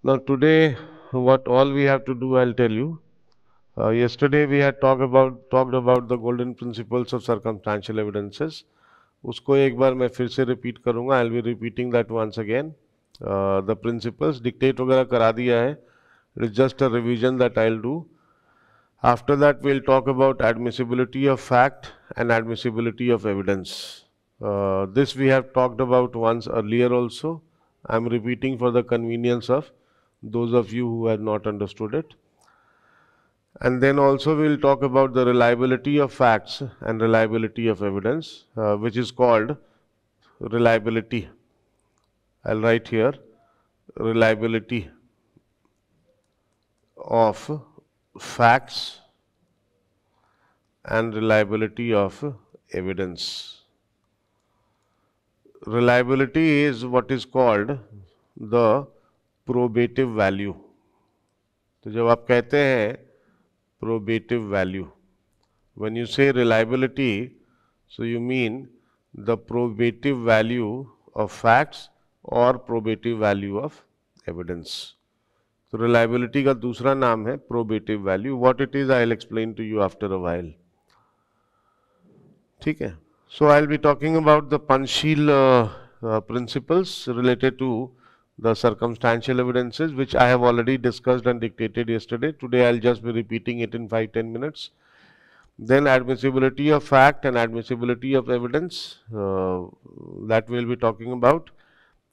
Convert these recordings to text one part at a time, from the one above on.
Now today, what all we have to do, I'll tell you. Yesterday we had talked about the golden principles of circumstantial evidences. उसको एक बार मैं फिर से repeat करूँगा. I'll be repeating that once again. The principles dictate वगैरह करा दिया है. It is just a revision that I'll do. After that, we'll talk about admissibility of fact and admissibility of evidence. This we have talked about once earlier also. I'm repeating for the convenience of those of you who had not understood it. And then also we'll talk about the reliability of facts and reliability of evidence, which is called reliability. I'll write here reliability of facts and reliability of evidence. Reliability is what is called the probative value. तो जब आप कहते हैं probative value, when you say reliability, so you mean the probative value of facts or probative value of evidence. तो reliability का दूसरा नाम है probative value. What it is, I'll explain to you after a while. ठीक है. So I'll be talking about the Panchsheel principles related to the circumstantial evidences, which I have already discussed and dictated yesterday. Today I'll just be repeating it in 5-10 minutes. Then admissibility of fact and admissibility of evidence, that we'll be talking about.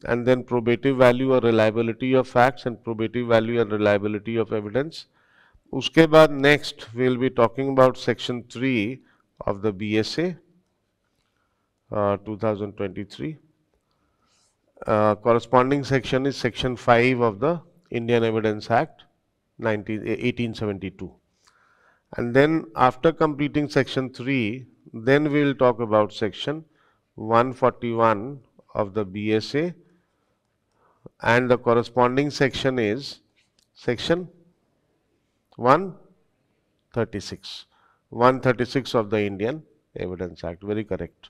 And then probative value or reliability of facts and probative value and reliability of evidence. उसके बाद next we'll be talking about section 3 of the BSA 2023. Corresponding section is section 5 of the Indian Evidence Act 1872. And then after completing section 3, then we will talk about section 141 of the BSA, and the corresponding section is section 136 of the Indian Evidence Act. Very correct.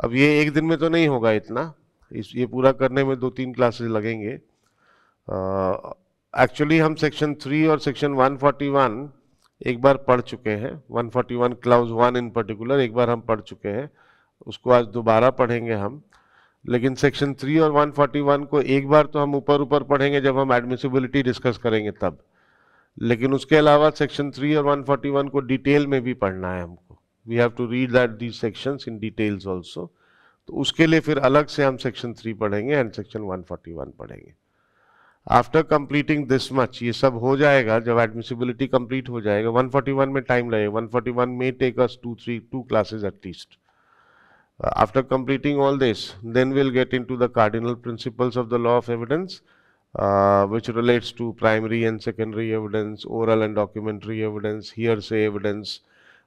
अब ये एक दिन में तो नहीं होगा इतना, ये पूरा करने में 2-3 क्लासेस लगेंगे. एक्चुअली हम सेक्शन 3 और सेक्शन 141 एक बार पढ़ चुके हैं. 141 क्लाउज 1 इन पर्टिकुलर एक बार हम पढ़ चुके हैं, उसको आज दोबारा पढ़ेंगे हम. लेकिन सेक्शन 3 और 141 को एक बार तो हम ऊपर पढ़ेंगे जब हम एडमिसिबिलिटी डिस्कस करेंगे तब. लेकिन उसके अलावा सेक्शन 3 और 141 को डिटेल में भी पढ़ना है हमको. We have to read that these sections in details also. तो उसके लिए फिर अलग से हम सेक्शन 3 पढ़ेंगे एंड सेक्शन 141 पढ़ेंगे. आफ्टर कंप्लीटिंग दिस मच, ये सब हो जाएगा जब एडमिसिबिलिटी कंप्लीट हो जाएगा. 141 में टाइम लगेगा. 141 में take us 2 classes at least. After completing all this, then we'll get into the cardinal principles of the law of evidence, which relates to primary and secondary evidence, oral and documentary evidence, hearsay evidence,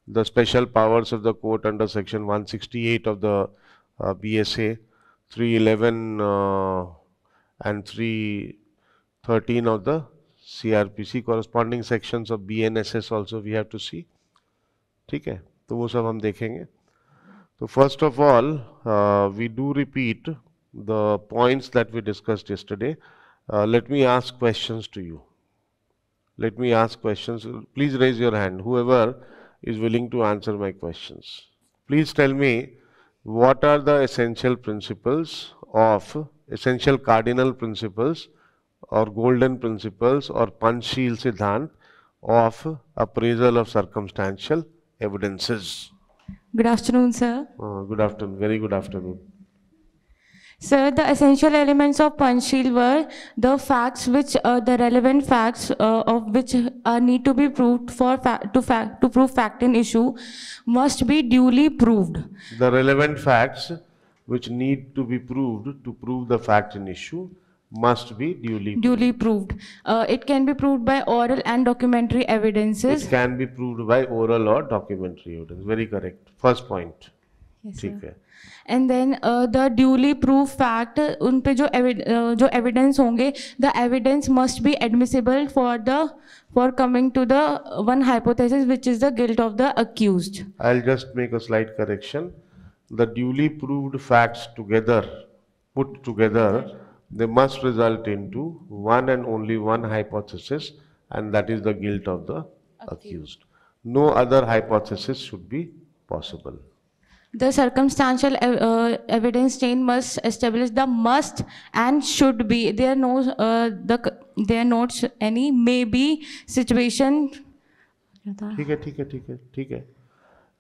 the special powers of the court under section 168 of the BSA, 311 and 313 of the CRPC, corresponding sections of BNSS also we have to see. ठीक है, तो वो सब हम देखेंगे. So first of all, we do repeat the points that we discussed yesterday. Let me ask questions to you. Let me ask questions. Please raise your hand, whoever is willing to answer my questions. Please tell me, what are the essential principles of, essential cardinal principles or golden principles or Panchsheel Siddhant of appraisal of circumstantial evidences? Good afternoon, sir. Good afternoon. Very good afternoon. Sir, the essential elements of Panchsheel were the facts which, the relevant facts of which need to be proved for to prove fact in issue must be duly proved. The relevant facts which need to be proved to prove the fact in issue must be duly proved. It can be proved by oral and documentary evidences. It can be proved by oral or documentary evidence. Very correct. First point. Yes, ठीक sir. है. And then the duly proved fact, उन पे जो evidence होंगे, the evidence must be admissible for coming to the one hypothesis, which is the guilt of the accused. I'll just make a slight correction. The duly proved facts together, put together, they must result into one and only one hypothesis, and that is the guilt of the accused. No other hypothesis should be possible. The circumstantial evidence chain must establish the must and should be. There are not any maybe situation. ठीक है.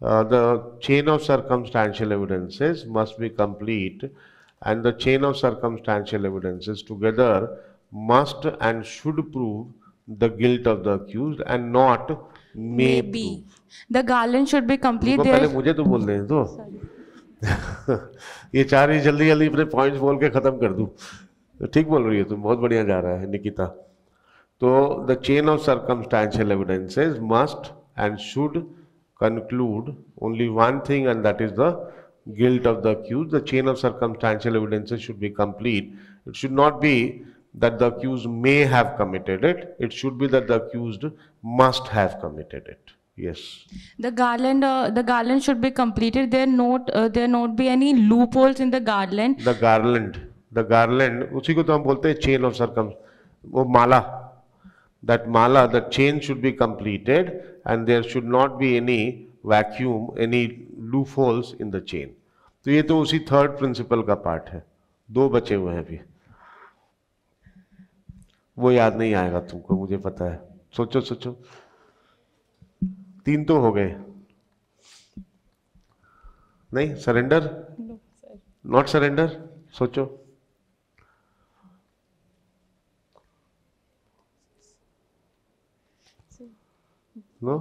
The chain of circumstantial evidences must be complete, and the chain of circumstantial evidences together must and should prove the guilt of the accused and not may prove. The garland should be complete. पहले मुझे तो बोल दें तो ये चार ही जल्दी जल्दी अपने पॉइंट्स बोल के खत्म कर दूं. ठीक बोल रही है तुम, बहुत बढ़िया जा रहा है निकिता. तो the chain of circumstantial evidences must and should conclude only one thing, and that is the guilt of the accused. The chain of circumstantial evidences should be complete. It should not be that the accused may have committed it. It should be that the accused must have committed it. Yes. The garland should be completed. There not be any loopholes in the garland. The garland उसी को तो हम बोलते हैं chain of वो माला. That mala, the chain should be completed, and there should not be any vacuum, any loopholes in the chain. तो ये तो उसी थर्ड प्रिंसिपल का पार्ट है. दो बचे हुए हैं अभी. वो याद नहीं आएगा तुमको, मुझे पता है. सोचो. 3 तो हो गए. नहीं सरेंडर, नॉट सरेंडर. सोचो. नो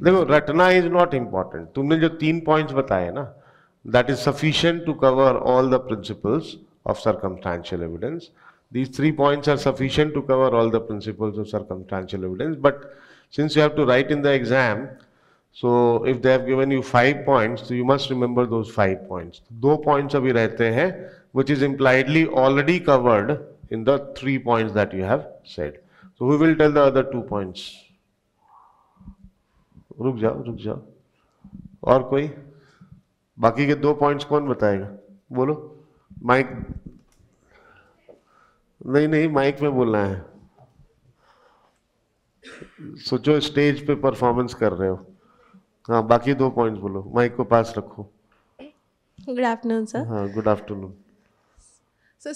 देखो, रटना इज नॉट इम्पॉर्टेंट. तुमने जो 3 पॉइंट्स बताए ना, that is sufficient to cover all the principles of circumstantial evidence. These 3 points are sufficient to cover all the principles of circumstantial evidence. But since you have to write in the exam, so if they have given you 5 points, so you must remember those 5 points. 2 points अभी रहते हैं, which is impliedly already covered in the 3 points that you have said. So who will tell the other 2 points? रुक जाओ. और कोई? बाकी के 2 points कौन बताएगा? बोलो. माइक नहीं, माइक में बोलना है. सोचो स्टेज पे परफॉर्मेंस कर रहे हो. हाँ, बाकी 2 पॉइंट्स बोलो. माइक को पास रखो. Good afternoon sir. हाँ, गुड आफ्टरनून. सर,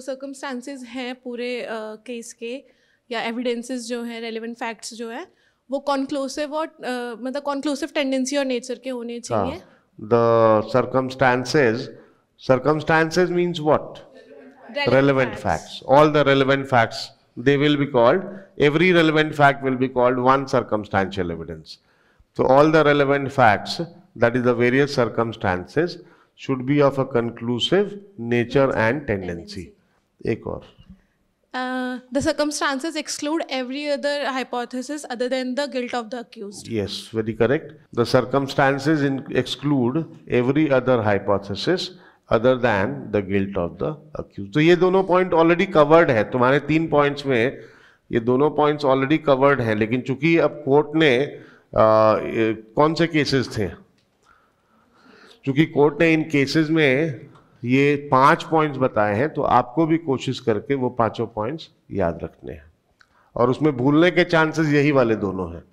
सर्कमस्टांसेस हैं पूरे केस के, या एविडेंसेस जो हैं, रेलेवेंट फैक्ट्स जो है, वो कॉन्क्लूसिव और मतलब कॉन्क्लूसिव टेंडेंसी और नेचर के होने चाहिए. The circumstances means what? Relevant facts. All the relevant facts, they will be called, every relevant fact will be called one circumstantial evidence. So all the relevant facts, that is the various circumstances, should be of a conclusive nature and tendency. एक और. The circumstances exclude every other hypothesis other than the guilt of the accused. Yes, very correct. The circumstances exclude every other hypothesis other than the guilt of the accused. तो ये दोनों point already covered है तुम्हारे 3 points में. ये दोनों points already covered हैं, लेकिन चूंकि अब कोर्ट ने कौन से केसेस थे, चूंकि कोर्ट ने इन केसेस में ये 5 पॉइंट्स बताए हैं, तो आपको भी कोशिश करके वो 5 पॉइंट्स याद रखने हैं. और उसमें भूलने के चांसेस यही वाले दोनों हैं,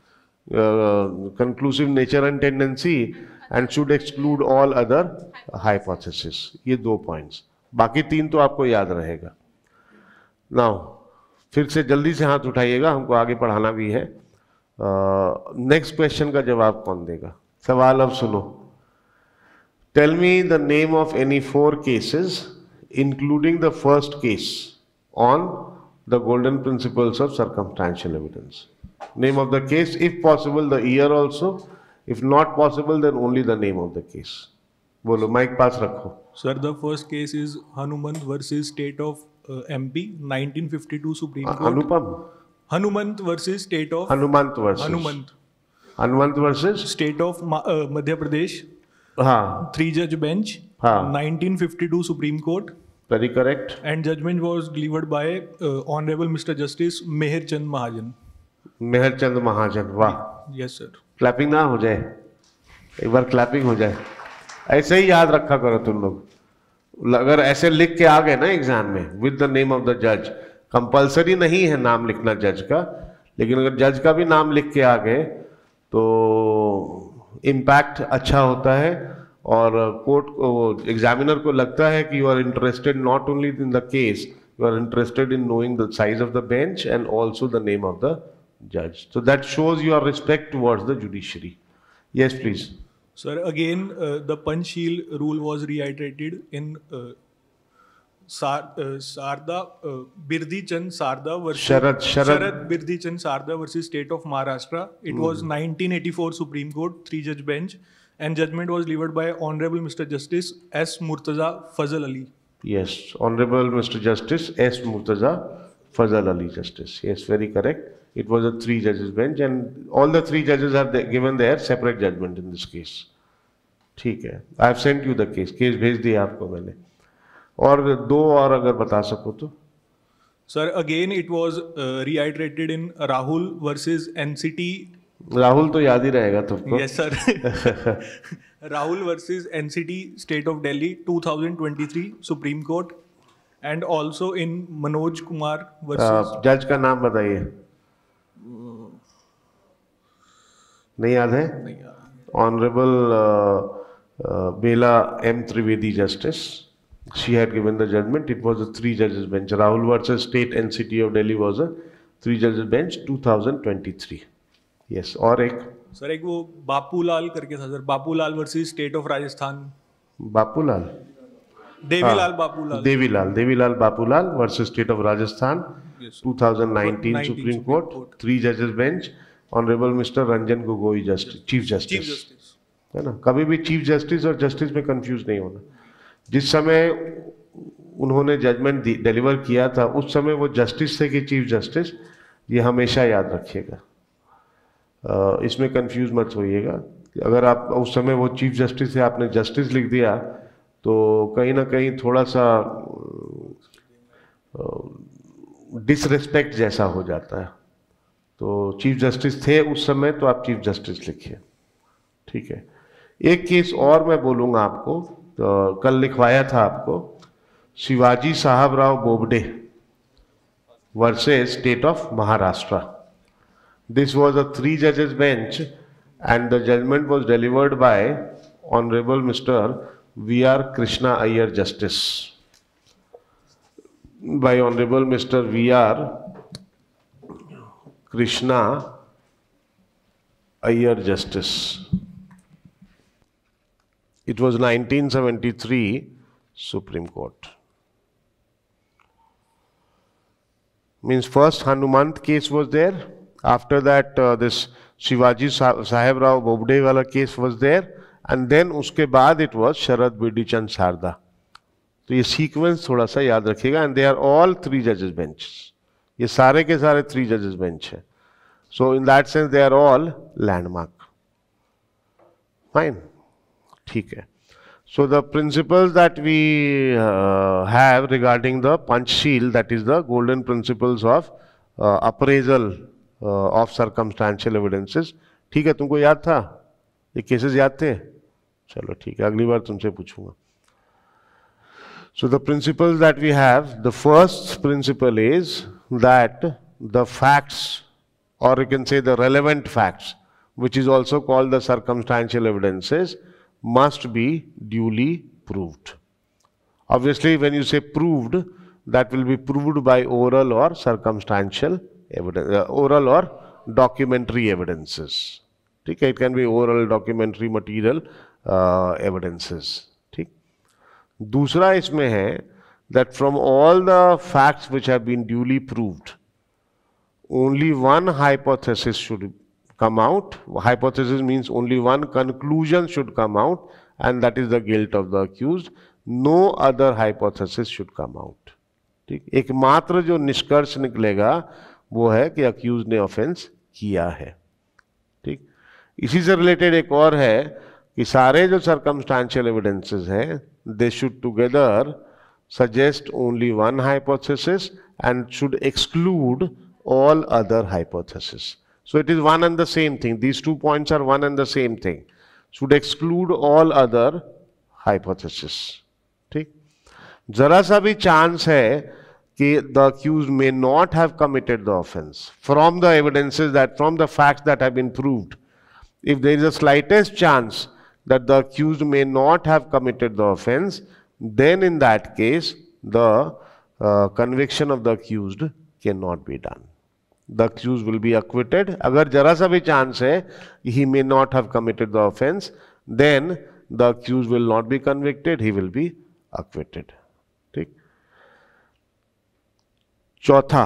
conclusive nature and tendency and should exclude all other hypothesis. ये 2 पॉइंट्स, बाकी 3 तो आपको याद रहेगा. नाउ फिर से जल्दी से हाथ उठाइएगा, हमको आगे पढ़ाना भी है. नेक्स्ट क्वेश्चन का जवाब कौन देगा? सवाल अब सुनो. Tell me the name of any 4 cases, including the first case, on the golden principles of circumstantial evidence. Name of the case, if possible the year also, if not possible then only the name of the case. बोलो, mic पास रखो. Sir, the first case is Hanumant versus State of MP, 1952 Supreme Court. Anupam. Hanumant versus State of. Hanumant versus State of Madhya Pradesh. हाँ. 3 judge bench. हाँ. 1952 Supreme Court. Very correct. And judgment was delivered by Honorable Mr. Justice Meher Chand Mahajan. मेहर चंद महाजन. वाह. Yes sir. Clapping ना हो जाए, एक बार clapping हो जाए. ऐसे ही याद रखा करो तुम लोग. अगर ऐसे लिख के आ गए ना एग्जाम में with the name of the जज, कंपलसरी नहीं है नाम लिखना जज का, लेकिन अगर जज का भी नाम लिख के आ गए तो इम्पैक्ट अच्छा होता है और कोर्ट एग्जामिनर को लगता है कि you are interested not only in the case, you are interested in knowing the size of the bench and also the name of the judge. So that shows your respect towards the judiciary. Yes, please. Sir, again, the Panchsheel rule was reiterated in Sarda, Birdi Chand Sarda versus Sharad Birdi Chand Sarda versus State of Maharashtra. It was 1984 Supreme Court, 3-judge bench, and judgment was delivered by Honorable Mr. Justice S. Murtaza Fazal Ali. Yes, Honorable Mr. Justice S. Murtaza Fazal Ali Justice. Yes, very correct. It was a 3-judges bench and all the 3 judges have given their separate judgment in this case. ठीक है, I have sent you the case. Case भेज दिया आपको मैंने. और 2 और अगर बता सको तो. Sir, again it was reiterated in Rahul versus NCT. Rahul तो याद ही रहेगा तुमको. Yes sir. Rahul versus NCT State of Delhi 2023 Supreme Court and also in Manoj Kumar versus. जज का नाम बताइए. नहीं याद है? Honorable Bela M. Trivedi Justice. She had given the judgment. It was a 3-judges bench. Rahul versus State NCT of Delhi was a 3-judges bench 2023. Yes. और एक. Sir एक वो बापूलाल करके था sir. Bapulal versus state of Rajasthan. Bapulal. Devilal Bapulal. Devilal Bapulal versus State of Rajasthan. Yes. 2019 Supreme Court. 3-judges bench. Honorable Mr. Ranjan Gogoi Justice, Chief Justice. है ना. कभी भी चीफ जस्टिस और जस्टिस में कंफ्यूज नहीं होना. जिस समय उन्होंने जजमेंट डिलीवर किया था उस समय वो जस्टिस थे कि चीफ जस्टिस, ये हमेशा याद रखिएगा. इसमें कंफ्यूज मत होइएगा. अगर आप उस समय वो चीफ जस्टिस थे आपने जस्टिस लिख दिया तो कहीं ना कहीं थोड़ा सा डिसरिस्पेक्ट जैसा हो जाता है. तो चीफ जस्टिस थे उस समय तो आप चीफ जस्टिस लिखिए. ठीक है. एक केस और मैं बोलूँगा आपको, तो कल लिखवाया था आपको, शिवाजी साहब Rao Bobde versus state of Maharashtra. This was a 3-judges bench and the judgment was delivered by Honorable Mr. V.R. Krishna Iyer Justice. By Honorable Mr. V.R. Krishna Iyer Justice. It was 1973 Supreme Court. Means first Hanumant case was there. After that this Shivaji Sahib Rao Bobde wala case was there. And then उसके बाद it was Sharad Birdi Chand Sarda. तो ये sequence थोड़ा सा याद रखिएगा. And they are all 3-judges benches. ये सारे के सारे 3-judges bench है. So in that sense they are all landmark. Fine. ठीक है. So the principles that we have regarding the Panchsheel, that is the golden principles of appraisal of circumstantial evidences. ठीक है, तुमको याद था? ये केसेस याद थे? चलो ठीक है, अगली बार तुमसे पूछूंगा. So the principles that we have, the first principle is that the facts, or you can say the relevant facts, which is also called the circumstantial evidences, must be duly proved. Obviously, when you say proved, that will be proved by oral or circumstantial evidence, oral or documentary evidences. Okay, it can be oral, documentary, material evidences. ठीक. दूसरा इसमें है that from all the facts which have been duly proved, only one hypothesis should come out. Hypothesis means only one conclusion should come out, and that is the guilt of the accused. No other hypothesis should come out. ठीक. एकमात्र जो निष्कर्ष निकलेगा वो है कि accused ने offense किया है. ठीक. इसी से रिलेटेड एक और है कि सारे जो circumstantial evidences हैं, they should together suggest only one hypothesis and should exclude all other hypotheses. So it is one and the same thing. These 2 points are one and the same thing. Should exclude all other hypotheses. ठीक. जरा सा भी chance है कि the accused may not have committed the offense from the evidences that from the facts that have been proved. If there is a slightest chance that the accused may not have committed the offense, then in that case the conviction of the accused cannot be done. The accused will be acquitted. अगर जरा सा भी chance है he may not have committed the offense, then the accused will not be convicted, he will be acquitted. ठीक. चौथा,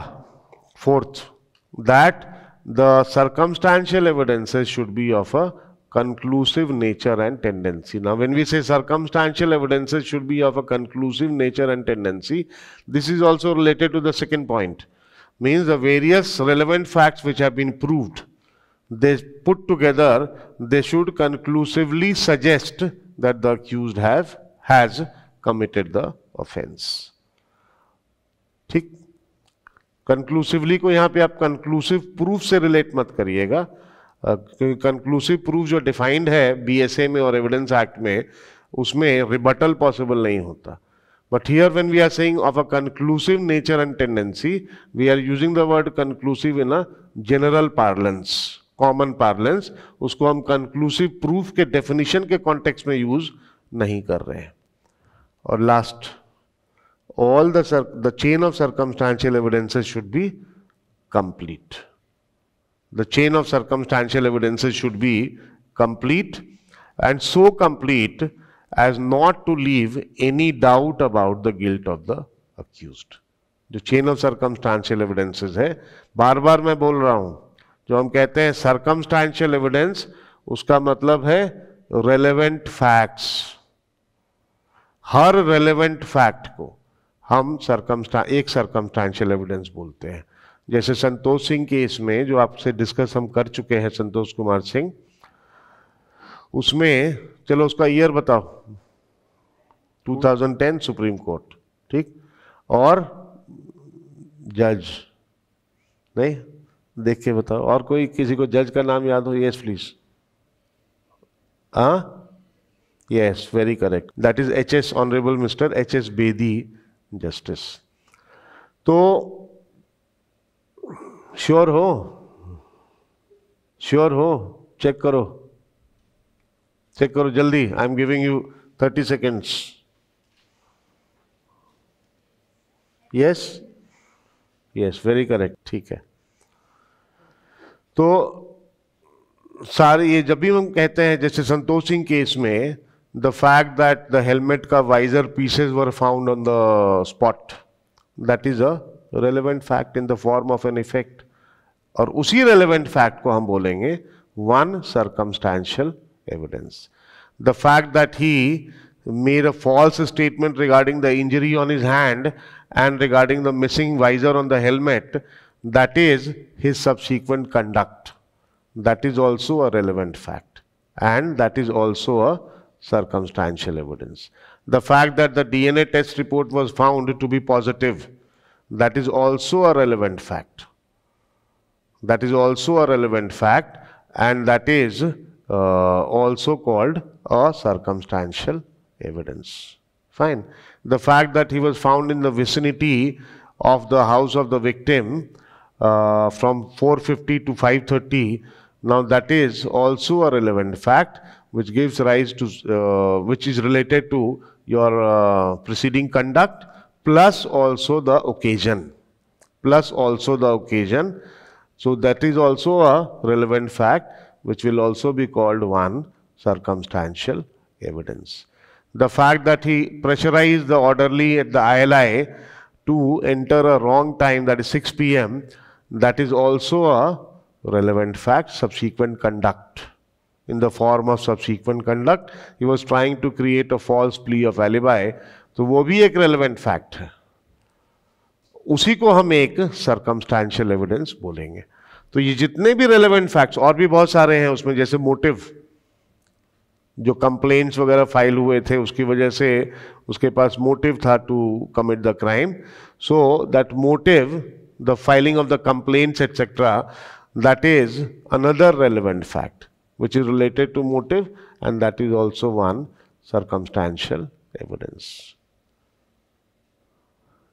fourth, that the circumstantial evidences should be of a conclusive nature and tendency. Now, when we say circumstantial evidences should be of a conclusive nature and tendency, this is also related to the second point. Means the various relevant facts which have been proved, they put together, they should conclusively suggest that the accused has committed the offense. ठीक. Conclusively को यहाँ पे आप conclusive proof से relate मत करिएगा, क्योंकि conclusive proof जो डिफाइंड है बीएसए में और एविडेंस एक्ट में, उसमें रिबटल पॉसिबल नहीं होता. But here when we are saying of a conclusive nature and tendency, we are using the word conclusive in a general parlance, common parlance. उसको हम कंक्लूसिव प्रूफ के definition के context में use नहीं कर रहे हैं. और last, all the chain of circumstantial evidences should be complete. The chain of circumstantial evidences should be complete, and so complete as not to leave any doubt about the guilt of the accused. जो chain of circumstantial evidences है, बार बार मैं बोल रहा हूं, जो हम कहते हैं circumstantial evidence, उसका मतलब है relevant facts. हर relevant fact को हम एक सर्कमस्टांशियल एविडेंस बोलते हैं. जैसे संतोष सिंह केस में जो आपसे डिस्कस हम कर चुके हैं, संतोष कुमार सिंह, उसमें चलो उसका ईयर बताओ, 2010 सुप्रीम कोर्ट. ठीक. और जज नहीं, देख के बताओ. और कोई किसी को जज का नाम याद हो? Yes please. Yes, very correct. That is HS, honourable mister HS Bedi justice. तो श्योर हो, चेक करो जल्दी. I am giving you 30 seconds. Yes, very correct. ठीक है. तो सारे ये जब भी हम कहते हैं, जैसे संतोष सिंह केस में, the fact that the helmet का visor pieces were found on the spot, that is a relevant fact in the form of an effect. और उसी relevant fact को हम बोलेंगे one circumstantial evidence. The fact that he made a false statement regarding the injury on his hand and regarding the missing visor on the helmet, that is his subsequent conduct. That is also a relevant fact, and that is also a circumstantial evidence. The fact that the DNA test report was found to be positive, that is also a relevant fact. That is also a relevant fact, and that is also called a circumstantial evidence. Fine. The fact that he was found in the vicinity of the house of the victim from 4:50 to 5:30, now that is also a relevant fact, which gives rise to, which is related to your preceding conduct, plus also the occasion. So that is also a relevant fact, which will also be called one circumstantial evidence. The fact that he pressurized the orderly at the ILI to enter a wrong time, that is 6 p.m., that is also a relevant fact. Subsequent conduct. In the form of subsequent conduct, he was trying to create a false plea of alibi, तो वो भी एक relevant fact है. उसी को हम एक circumstantial evidence बोलेंगे. तो ये जितने भी relevant facts, और भी बहुत सारे हैं उसमें, जैसे motive, जो complaints वगैरह फाइल हुए थे उसकी वजह से उसके पास motive था to commit the crime. So that motive, the filing of the complaints etc., that is another relevant fact which is related to motive, and that is also one circumstantial evidence.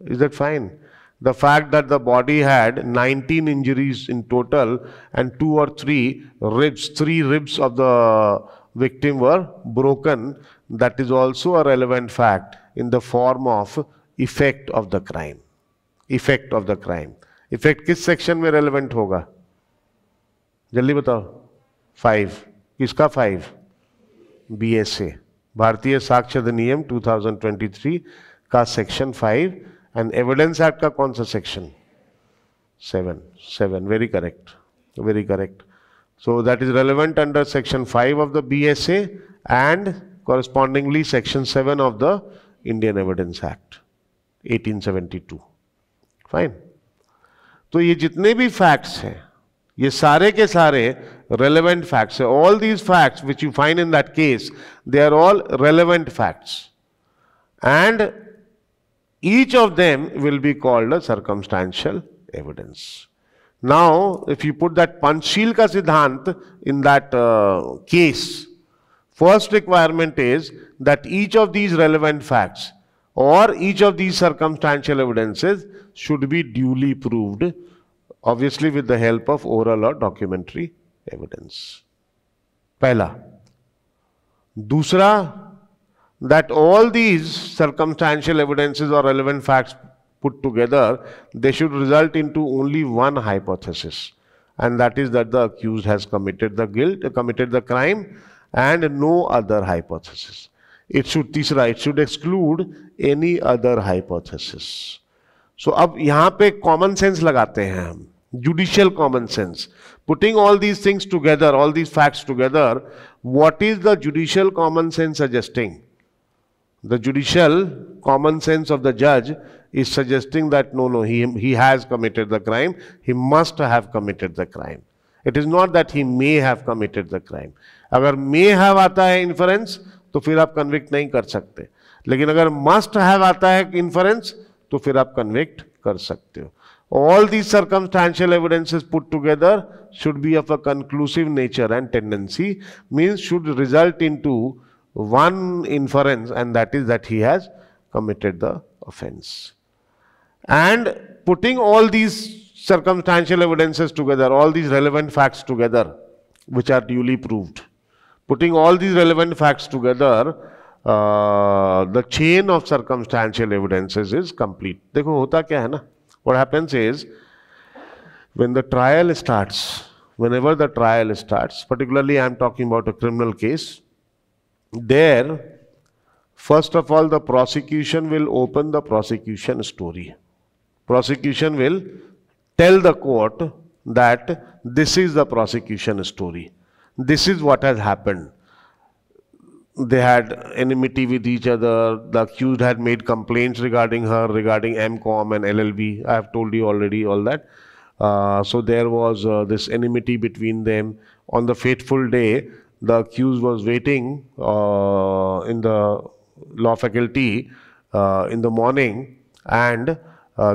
Is that fine? The fact that the body had 19 injuries in total and 2 or 3 ribs, 3 ribs of the victim were broken, that is also a relevant fact in the form of effect of the crime. Effect of the crime. Effect किस section में relevant होगा? जल्दी बताओ. 5. किसका 5? BSA. भारतीय साक्ष्य अधिनियम 2023 का सेक्शन 5 एंड एविडेंस एक्ट का कौन सा section? 7. Very correct, very correct. So that is relevant under section 5 of the BSA and correspondingly section 7 of the Indian Evidence Act 1872. Fine. तो ये जितने भी facts हैं, ये सारे के सारे relevant facts हैं. All these facts which you find in that case, they are all relevant facts. And each of them will be called a circumstantial evidence. Now, if you put that Panchsheel ka Siddhant in that case, first requirement is that each of these relevant facts or each of these circumstantial evidences should be duly proved, obviously with the help of oral or documentary evidence. Pehla. Dusra, that all these circumstantial evidences or relevant facts put together, they should result into only one hypothesis, and that is that the accused has committed the crime, and no other hypothesis. It should exclude any other hypothesis. So अब यहाँ पे common sense लगाते हैं हम, judicial common sense. Putting all these things together, all these facts together, what is the judicial common sense suggesting? The judicial common sense of the judge is suggesting that no, he has committed the crime, he must have committed the crime. It is not that he may have committed the crime. अगर may have आता है inference, तो फिर आप convict नहीं कर सकते. लेकिन अगर must have आता है inference, तो फिर आप convict कर सकते हो. All these circumstantial evidences put together should be of a conclusive nature and tendency, means should result into one inference, and that is that he has committed the offense. And putting all these circumstantial evidences together, all these relevant facts together, which are duly proved, putting all these relevant facts together, the chain of circumstantial evidences is complete. देखो होता क्या है ना? What happens is, when the trial starts, whenever the trial starts, particularly I am talking about a criminal case, there, first of all, the prosecution will open the prosecution story. Prosecution will tell the court that this is the prosecution story. This is what has happened. They had enmity with each other. The accused had made complaints regarding her, regarding MCOM and LLB. I have told you already all that. So there was this enmity between them. On the fateful day, the accused was waiting in the law faculty in the morning, and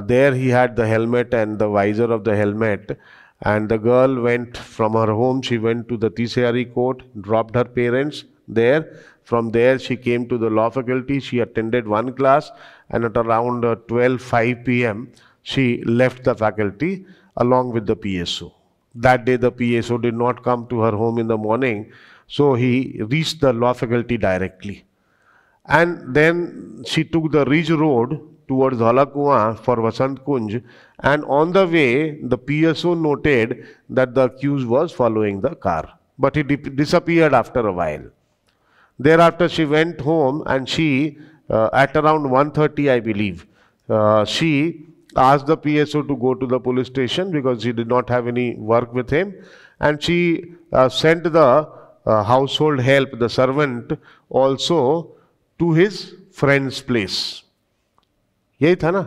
there he had the helmet and the visor of the helmet, and the girl went from her home, she went to the Tisari court, dropped her parents there. From there she came to the law faculty, she attended one class, and at around 12:05 p.m. she left the faculty along with the PSO. That day the PSO did not come to her home in the morning, so he reached the law faculty directly. And then she took the Ridge Road towards Dhola for Vasant Kunj, and on the way the PSO noted that the accused was following the car, but he disappeared after a while. Thereafter she went home, and she at around 1:30 I believe, she asked the PSO to go to the police station because she did not have any work with him, and she sent the household help, the servant, also to his friend's place. यही था ना.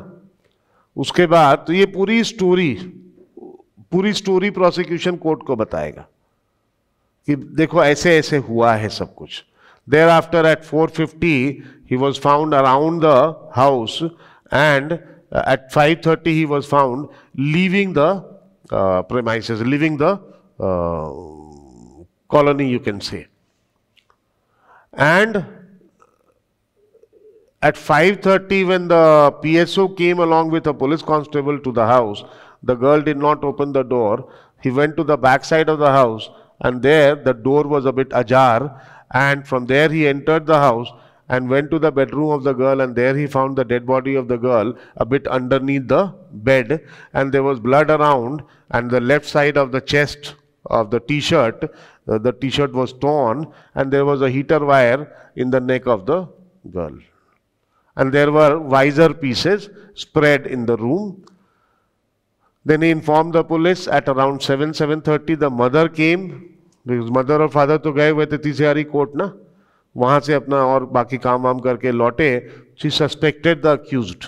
उसके बाद तो ये पूरी story prosecution court को बताएगा कि देखो ऐसे ऐसे हुआ है सब कुछ. Thereafter at 4:50 he was found around the house, and at 5:30 he was found leaving the premises, leaving the colony, you can say. And At 5:30, when the PSO came along with a police constable to the house, the girl did not open the door. He went to the back side of the house, and there the door was a bit ajar, and from there he entered the house and went to the bedroom of the girl, and there he found the dead body of the girl a bit underneath the bed, and there was blood around, and the left side of the chest of the t-shirt, the t-shirt was torn, and there was a heater wire in the neck of the girl. And there were visor pieces spread in the room. Then he informed the police. At around 7:30 the mother came, because mother और father तो गए हुए थे तीसरी court ना, वहाँ से अपना और बाकी काम वाम करके लौटे. She suspected the accused.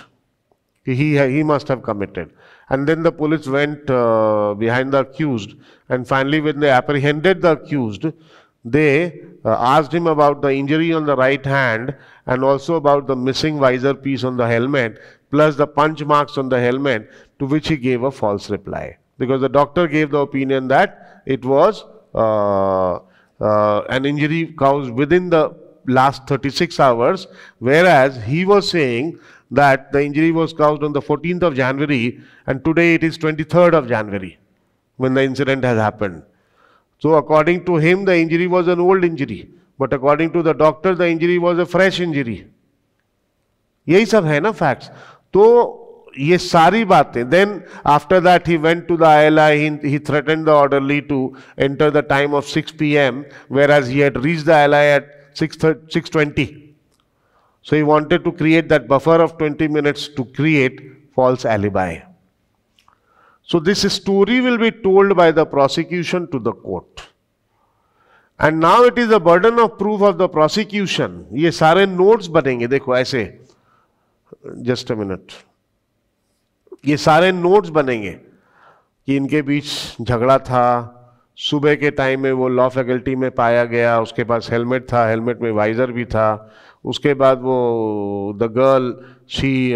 He must have committed. And then the police went behind the accused, and finally when they apprehended the accused, they asked him about the injury on the right hand and also about the missing visor piece on the helmet, plus the punch marks on the helmet, to which he gave a false reply. Because the doctor gave the opinion that it was an injury caused within the last 36 hours, whereas he was saying that the injury was caused on the 14th of January, and today it is 23rd of January when the incident has happened. So according to him, the injury was an old injury, but according to the doctor, the injury was a fresh injury. यही सब है ना facts. तो ये सारी बातें. Then after that he went to the ILI, he threatened the orderly to enter the time of 6 p.m. whereas he had reached the ILI at 6:20. So he wanted to create that buffer of 20 minutes to create false alibi. So this story will be told by the prosecution to the court. And now it is the burden of proof of the prosecution. ये सारे notes बनेंगे, देखो ऐसे. Just a minute. ये सारे notes बनेंगे कि इनके बीच झगड़ा था, सुबह के टाइम में वो लॉ फैकल्टी में पाया गया, उसके पास हेलमेट था, हेलमेट में वाइजर भी था. उसके बाद वो the girl she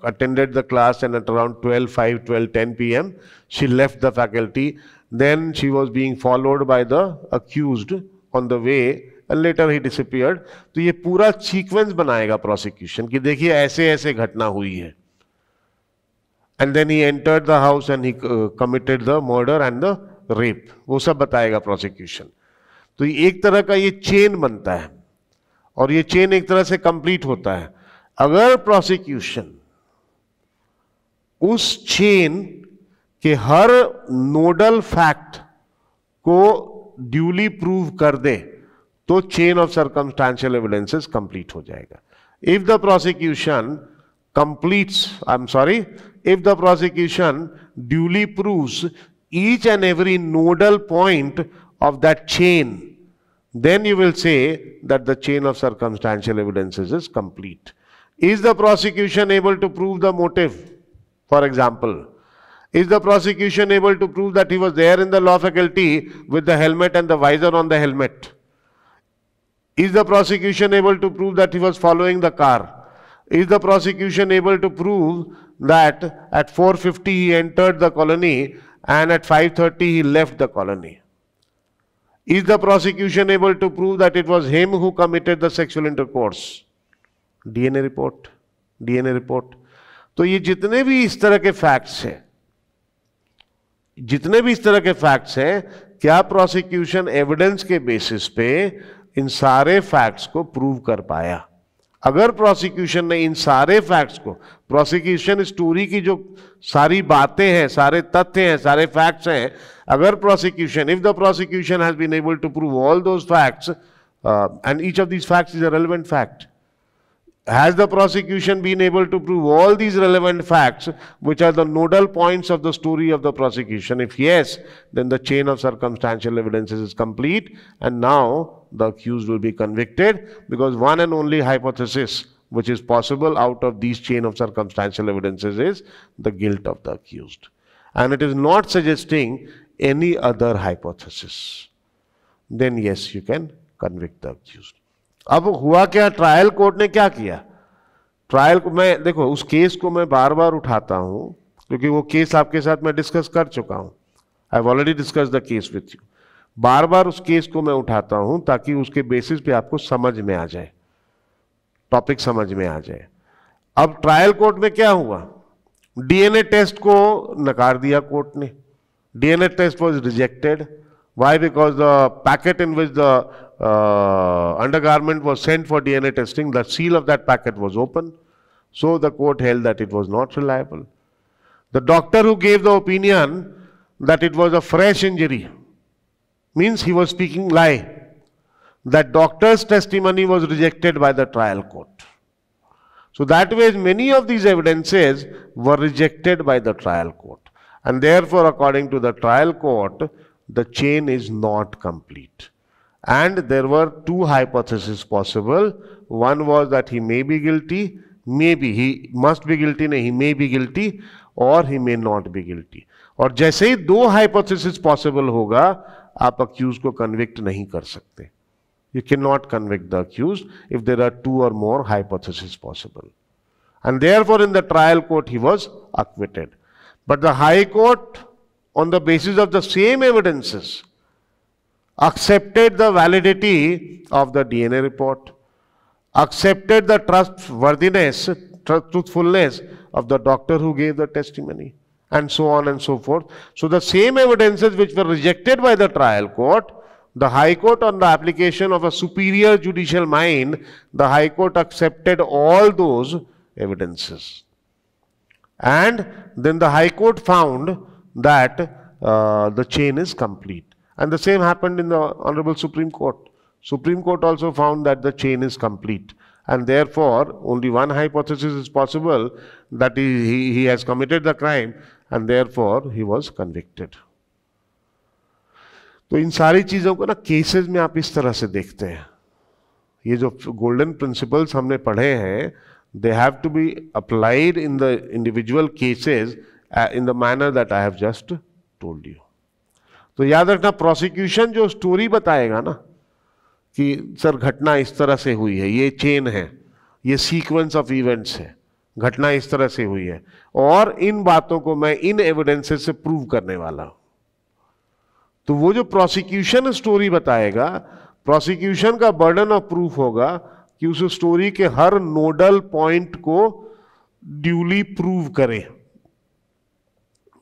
attended the class and at around 12:10 p.m. she left the faculty. Then she was being followed by the accused on the way and later he disappeared. तो ये पूरा sequence बनाएगा prosecution कि देखिए ऐसे ऐसे घटना हुई है. And then he entered the house and he committed the murder and the rape. वो सब बताएगा प्रोसिक्यूशन. तो एक तरह का ये चेन बनता है और ये चेन एक तरह से कंप्लीट होता है. अगर प्रोसिक्यूशन उस चेन के हर नोडल फैक्ट को ड्यूली प्रूव कर दे तो chain of circumstantial evidences complete हो जाएगा. If the prosecution completes, if the prosecution duly proves each and every nodal point of that chain, then you will say that the chain of circumstantial evidences is complete. Is the prosecution able to prove the motive? For example, is the prosecution able to prove that he was there in the law faculty with the helmet and the visor on the helmet? Is the prosecution able to prove that he was following the car? Is the prosecution able to prove that at 4:50 he entered the colony and at 5:30 he left the colony? Is the prosecution able to prove that it was him who committed the sexual intercourse? DNA report, DNA report. तो ये जितने भी इस तरह के facts हैं, क्या prosecution evidence के बेसिस पे इन सारे फैक्ट्स को प्रूव कर पाया? अगर प्रोसिक्यूशन ने इन सारे फैक्ट्स को, प्रोसिक्यूशन स्टोरी की जो सारी बातें हैं, सारे तथ्य हैं, सारे फैक्ट्स हैं, अगर prosecution, if the prosecution has been able to prove all those facts and each of these facts is a relevant fact, has the prosecution been able to prove all these relevant facts which are the nodal points of the story of the prosecution? If yes, then the chain of circumstantial evidences is complete and now the accused will be convicted, because one and only hypothesis which is possible out of these chain of circumstantial evidences is the guilt of the accused, and it is not suggesting any other hypothesis. Then yes, you can convict the accused. अब हुआ क्या, trial court ने क्या किया? Trial को मैं देखो, उस केस को मैं बार बार उठाता हूं क्योंकि वो केस आपके साथ मैं डिस्कस कर चुका हूं. I have already discuss the case with you. बार बार उस केस को मैं उठाता हूं ताकि उसके बेसिस पे आपको समझ में आ जाए. टॉपिक समझ में आ जाए। अब ट्रायल कोर्ट में क्या हुआ, डीएनए टेस्ट को नकार दिया कोर्ट ने, DNA test was rejected. Why? Because the packet in which the undergarment was sent for DNA testing, the seal of that packet was open, so the court held that it was not reliable. The doctor who gave the opinion that it was a fresh injury means he was speaking lie. That doctor's testimony was rejected by the trial court. So that way many of these evidences were rejected by the trial court, and therefore according to the trial court the chain is not complete. And there were two hypotheses possible. One was that he may be guilty, maybe he must be guilty, नहीं, he may be guilty or he may not be guilty. और जैसे ही दो hypothesis possible होगा, आप accused को convict नहीं कर सकते. You cannot convict the accused if there are two or more hypotheses possible. And therefore in the trial court he was acquitted. But the High Court, on the basis of the same evidences, accepted the validity of the DNA report, accepted the trustworthiness, truthfulness of the doctor who gave the testimony, and so on and so forth. So the same evidences which were rejected by the trial court, the High Court, on the application of a superior judicial mind, the High Court accepted all those evidences. And then the High Court found that the chain is complete. And the same happened in the Honorable Supreme Court. Supreme Court also found that the chain is complete. And therefore, only one hypothesis is possible, that he has committed the crime, and therefore he was convicted. तो इन सारी चीज़ों को ना cases में आप इस तरह से देखते हैं. ये जो गोल्डन प्रिंसिपल्स हमने पढ़े हैं, they have to be applied in the individual cases in the manner that I have just told you. तो याद रखना, प्रोसिक्यूशन जो स्टोरी बताएगा ना कि सर घटना इस तरह से हुई है, ये चेन है, ये सीक्वेंस ऑफ इवेंट्स है, घटना इस तरह से हुई है, और इन बातों को मैं इन एविडेंसेस से प्रूव करने वाला हूं, तो वो जो प्रोसिक्यूशन स्टोरी बताएगा, प्रोसिक्यूशन का बर्डन ऑफ प्रूफ होगा कि उस स्टोरी के हर नोडल पॉइंट को ड्यूली प्रूव करे,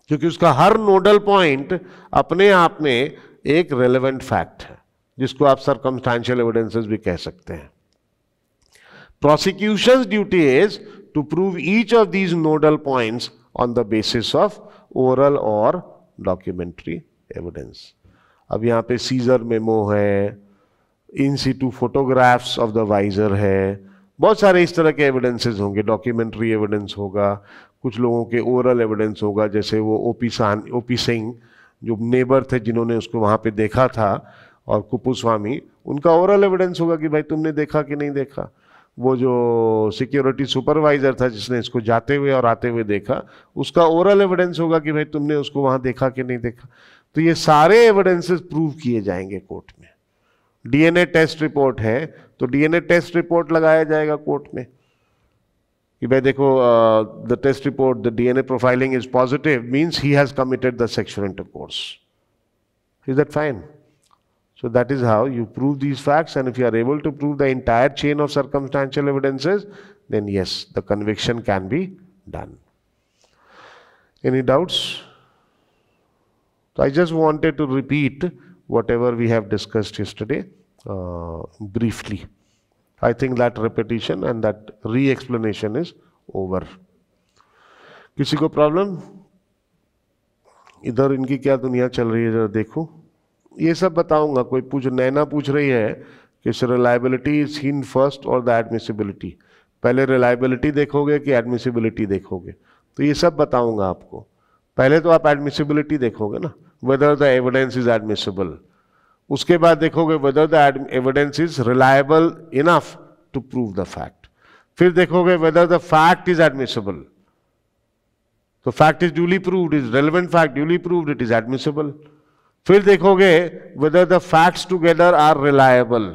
क्योंकि उसका हर नोडल पॉइंट अपने आप में एक रेलेवेंट फैक्ट है, जिसको आप सर्कमस्टेंशियल एविडेंसेस भी कह सकते हैं. Prosecution's duty is to prove each of these nodal points on the basis of oral और डॉक्यूमेंट्री एविडेंस. अब यहाँ पे सीजर मेमो है, in situ photographs of the visor है, बहुत सारे इस तरह के एविडेंसेस होंगे. डॉक्यूमेंट्री एविडेंस होगा, कुछ लोगों के ओरल एविडेंस होगा, जैसे वो ओपी सिंह जो नेबर थे जिन्होंने उसको वहाँ पे देखा था, और कुपुस्वामी, उनका ओरल एविडेंस होगा कि भाई तुमने देखा कि नहीं देखा. वो जो सिक्योरिटी सुपरवाइजर था जिसने इसको जाते हुए और आते हुए देखा, उसका ओरल एविडेंस होगा कि भाई तुमने उसको वहाँ देखा कि नहीं देखा. तो ये सारे एविडेंसेस प्रूव किए जाएंगे कोर्ट में. डीएनए टेस्ट रिपोर्ट है तो डीएनए टेस्ट रिपोर्ट लगाया जाएगा कोर्ट में कि भाई देखो, the test report, the DNA profiling is positive, means he has committed the sexual intercourse. Is that fine? So that is how you prove these facts, and if you are able to prove the entire chain of circumstantial evidences, then yes, the conviction can be done. Any doubts? So I just wanted to repeat whatever we have discussed yesterday briefly. I think that repetition and that re-explanation is over. किसी को problem? इधर इनकी क्या दुनिया चल रही है जरा देखो. ये सब बताऊंगा. कोई नैना पूछ रही है कि रिलायबिलिटी इज सीन फर्स्ट और द एडमिसिबिलिटी. पहले रिलायबिलिटी देखोगे कि एडमिसिबिलिटी देखोगे? तो ये सब बताऊंगा आपको. पहले तो आप एडमिसिबिलिटी देखोगे ना, whether the evidence is admissible. उसके बाद देखोगे whether the evidence is reliable enough to prove the fact. फिर देखोगे whether the fact is admissible. तो fact is duly proved, is relevant fact duly proved, it is admissible. फिर देखोगे whether the facts together are reliable.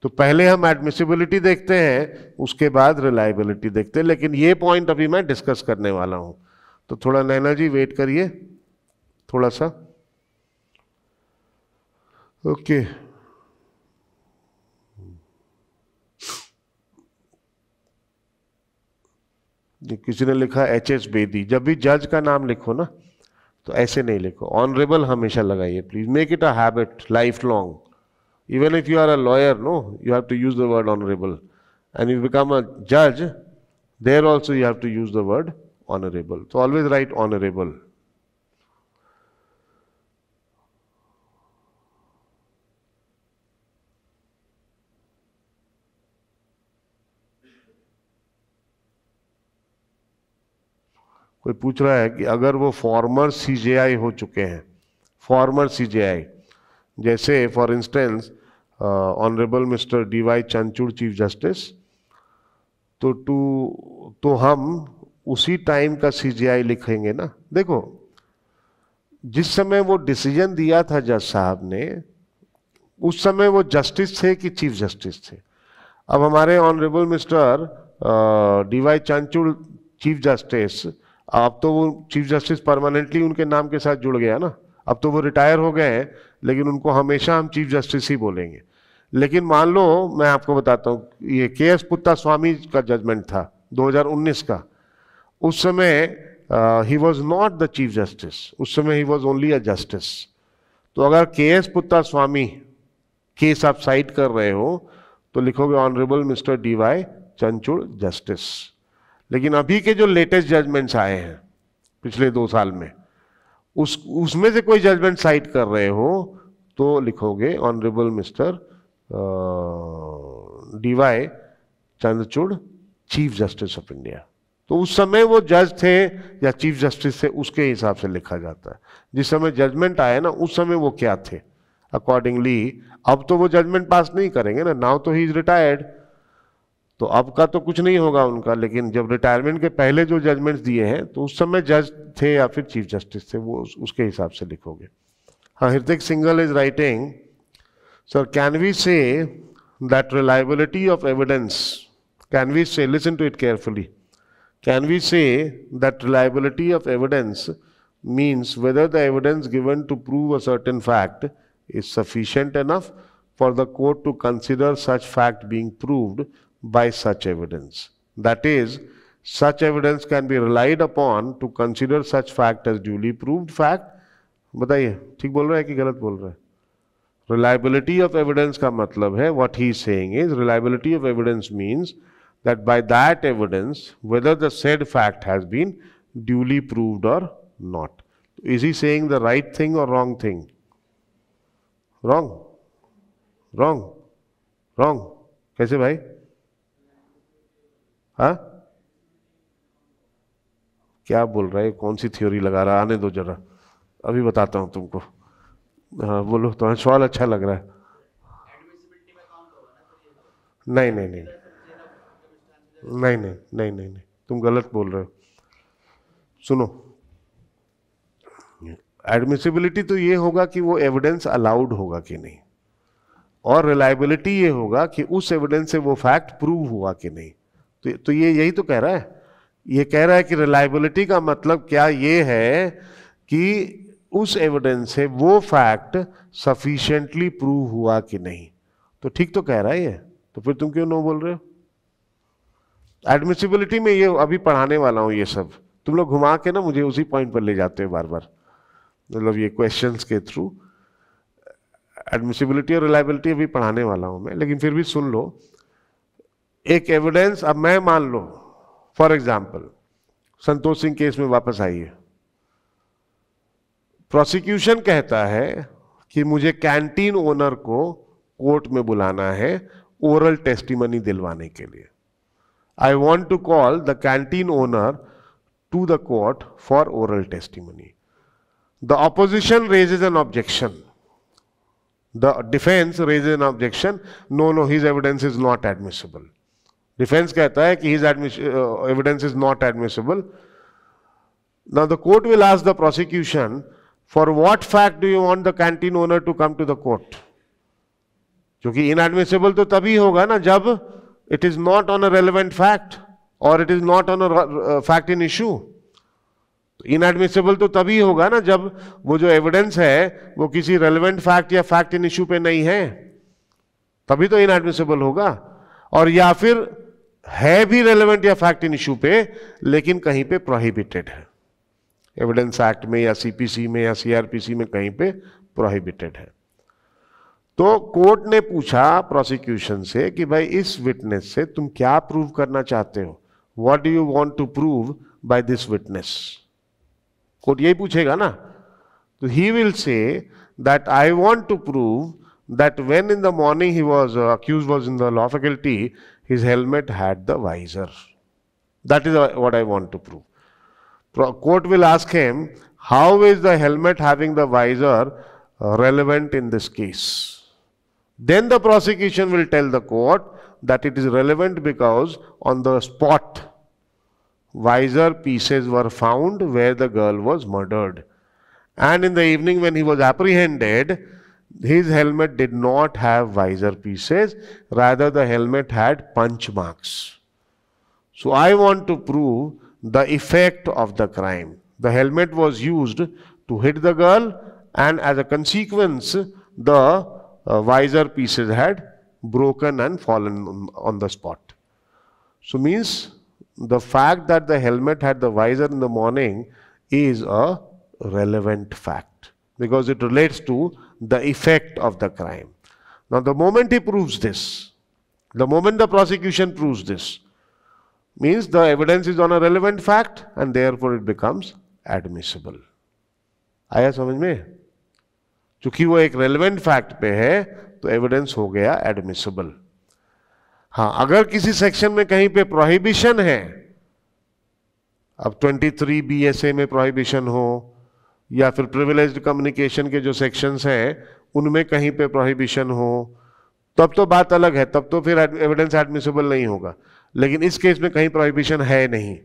तो पहले हम admissibility देखते हैं, उसके बाद रिलायबिलिटी देखते हैं. लेकिन ये पॉइंट अभी मैं डिस्कस करने वाला हूं, तो थोड़ा नैना जी वेट करिए थोड़ा सा. ओके. किसी ने लिखा HS बेदी, जब भी जज का नाम लिखो ना तो ऐसे नहीं लिखो, ऑनरेबल हमेशा लगाइए please, make it a habit life long. Even if you are a lawyer, no, you have to use the word honorable. And if you become a judge, there also you have to use the word honorable. So always write honorable. कोई पूछ रहा है कि अगर वो farmer CJI हो चुके हैं, फॉर्मर CJI, जैसे for instance honourable mister DY Chandrachud chief justice, तो हम उसी टाइम का CJI लिखेंगे ना. देखो जिस समय वो डिसीजन दिया था जज साहब ने, उस समय वो जस्टिस थे कि चीफ जस्टिस थे. अब हमारे honourable mister DY Chandrachud chief justice, अब तो वो चीफ जस्टिस परमानेंटली उनके नाम के साथ जुड़ गया ना, अब तो वो रिटायर हो गए हैं, लेकिन उनको हमेशा हम चीफ जस्टिस ही बोलेंगे. लेकिन मान लो मैं आपको बताता हूँ, ये KS पुत्तास्वामी का जजमेंट था 2019 का, उस समय he was not the chief justice, उस समय he was only a justice. तो अगर KS पुत्तास्वामी केस आप साइड कर रहे हो तो लिखोगे ऑनरेबल मिस्टर DY चंचूड़ जस्टिस. लेकिन अभी के जो लेटेस्ट जजमेंट्स आए हैं पिछले 2 साल में, उसमें से कोई जजमेंट साइड कर रहे हो तो लिखोगे honourable mister DY Chandrachud chief justice of India. तो उस समय वो जज थे या चीफ जस्टिस थे, उसके हिसाब से लिखा जाता है. जिस समय जजमेंट आया ना, उस समय वो क्या थे, अकॉर्डिंगली. अब तो वो जजमेंट पास नहीं करेंगे ना, नाउ तो ही इज रिटायर्ड, तो अब का तो कुछ नहीं होगा उनका. लेकिन जब रिटायरमेंट के पहले जो जजमेंट्स दिए हैं, तो उस समय जज थे या फिर चीफ जस्टिस थे, वो उसके हिसाब से लिखोगे. हाँ, Hritik Singal is writing, sir can we say that reliability of evidence, can we say, listen to it carefully, can we say that reliability of evidence means whether the evidence given to prove a certain fact is sufficient enough for the court to consider such fact being proved by such evidence. That is, such evidence can be relied upon to consider such fact as duly proved fact. बताइए ठीक बोल रहा है कि गलत बोल रहा है? Reliability of evidence का मतलब है, what he is saying is reliability of evidence means that by that evidence whether the said fact has been duly proved or not. Is he saying the right thing or wrong thing? Wrong. Wrong. Wrong. कैसे भाई? हाँ, क्या बोल रहा है, कौन सी theory लगा रहा है? आने दो जरा, अभी बताता हूं तुमको. हाँ बोलो, तुम्हारा सवाल अच्छा लग रहा है. नहीं नहीं नहीं नहीं नहीं नहीं नहीं, तुम गलत बोल रहे हो. सुनो, एडमिसिबिलिटी तो ये होगा कि वो एविडेंस अलाउड होगा कि नहीं, और रिलायबिलिटी ये होगा कि उस एविडेंस से वो फैक्ट प्रूव हुआ कि नहीं. तो ये यही तो कह रहा है. ये कह रहा है कि रिलायबिलिटी का मतलब क्या ये है कि उस एविडेंस से वो फैक्ट सफिशिएंटली प्रूव हुआ कि नहीं. तो ठीक तो कह रहा है ये, तो फिर तुम क्यों नो बोल रहे हो? एडमिसिबिलिटी में ये अभी पढ़ाने वाला हूं, ये सब तुम लोग घुमा के ना मुझे उसी पॉइंट पर ले जाते हो बार बार, मतलब ये क्वेश्चंस के थ्रू. एडमिसिबिलिटी और रिलायबिलिटी अभी पढ़ाने वाला हूं मैं, लेकिन फिर भी सुन लो. एक एविडेंस, अब मैं मान लो for example Santosh Singh case में वापस आइए, प्रोसिक्यूशन कहता है कि मुझे कैंटीन ओनर को कोर्ट में बुलाना है ओरल टेस्टिमनी दिलवाने के लिए. I want to call the canteen owner to the court for oral testimony. The opposition raises an objection. The defense raises an objection. No, his evidence is not admissible. Defense कहता है कि his evidence is not admissible. Now the court will ask the prosecution, for what fact do you want the canteen owner to come to the court? क्योंकि inadmissible तो तभी होगा ना जब it is not on a relevant fact or it is not on a fact in issue. Inadmissible तो तभी होगा ना जब वो जो एविडेंस है वो किसी रेलेवेंट फैक्ट या फैक्ट इन इश्यू पे नहीं है, तभी तो इनएडमिसिबल होगा. और या फिर है भी रेलेवेंट या फैक्ट इन इशू पे, लेकिन कहीं पे प्रोहिबिटेड है, एविडेंस एक्ट में या सीपीसी में या सीआरपीसी में कहीं पे प्रोहिबिटेड है। तो कोर्ट ने पूछा प्रोसिक्यूशन से कि भाई इस विटनेस से तुम क्या प्रूव करना चाहते हो, what do you want to prove by this witness. Court यही पूछेगा ना, तो he will say that I want to prove that when in the morning he was accused was in the law faculty, his helmet had the visor. That is what I want to prove. Court will ask him, how is the helmet having the visor relevant in this case? Then the prosecution will tell the court that it is relevant because on the spot visor pieces were found where the girl was murdered, and in the evening when he was apprehended, his helmet did not have visor pieces, rather the helmet had punch marks. So I want to prove the effect of the crime. The helmet was used to hit the girl, and as a consequence the visor pieces had broken and fallen on the spot. So means the fact that the helmet had the visor in the morning is a relevant fact because it relates to the effect of the crime. Now the moment he proves this, the moment the prosecution proves this, means the evidence is on a relevant fact and therefore it becomes admissible. आया समझ में? चूंकि वो एक relevant fact पे है तो evidence हो गया admissible. हाँ, अगर किसी सेक्शन में कहीं पे prohibition है, अब 23 BSA में prohibition हो या फिर प्रिविलेज्ड कम्युनिकेशन के जो सेक्शंस हैं उनमें कहीं पे प्रोहिबिशन हो, तब तो बात अलग है, तब तो फिर एविडेंस एडमिसिबल नहीं होगा। लेकिन इस केस में कहीं प्रोहिबिशन है नहीं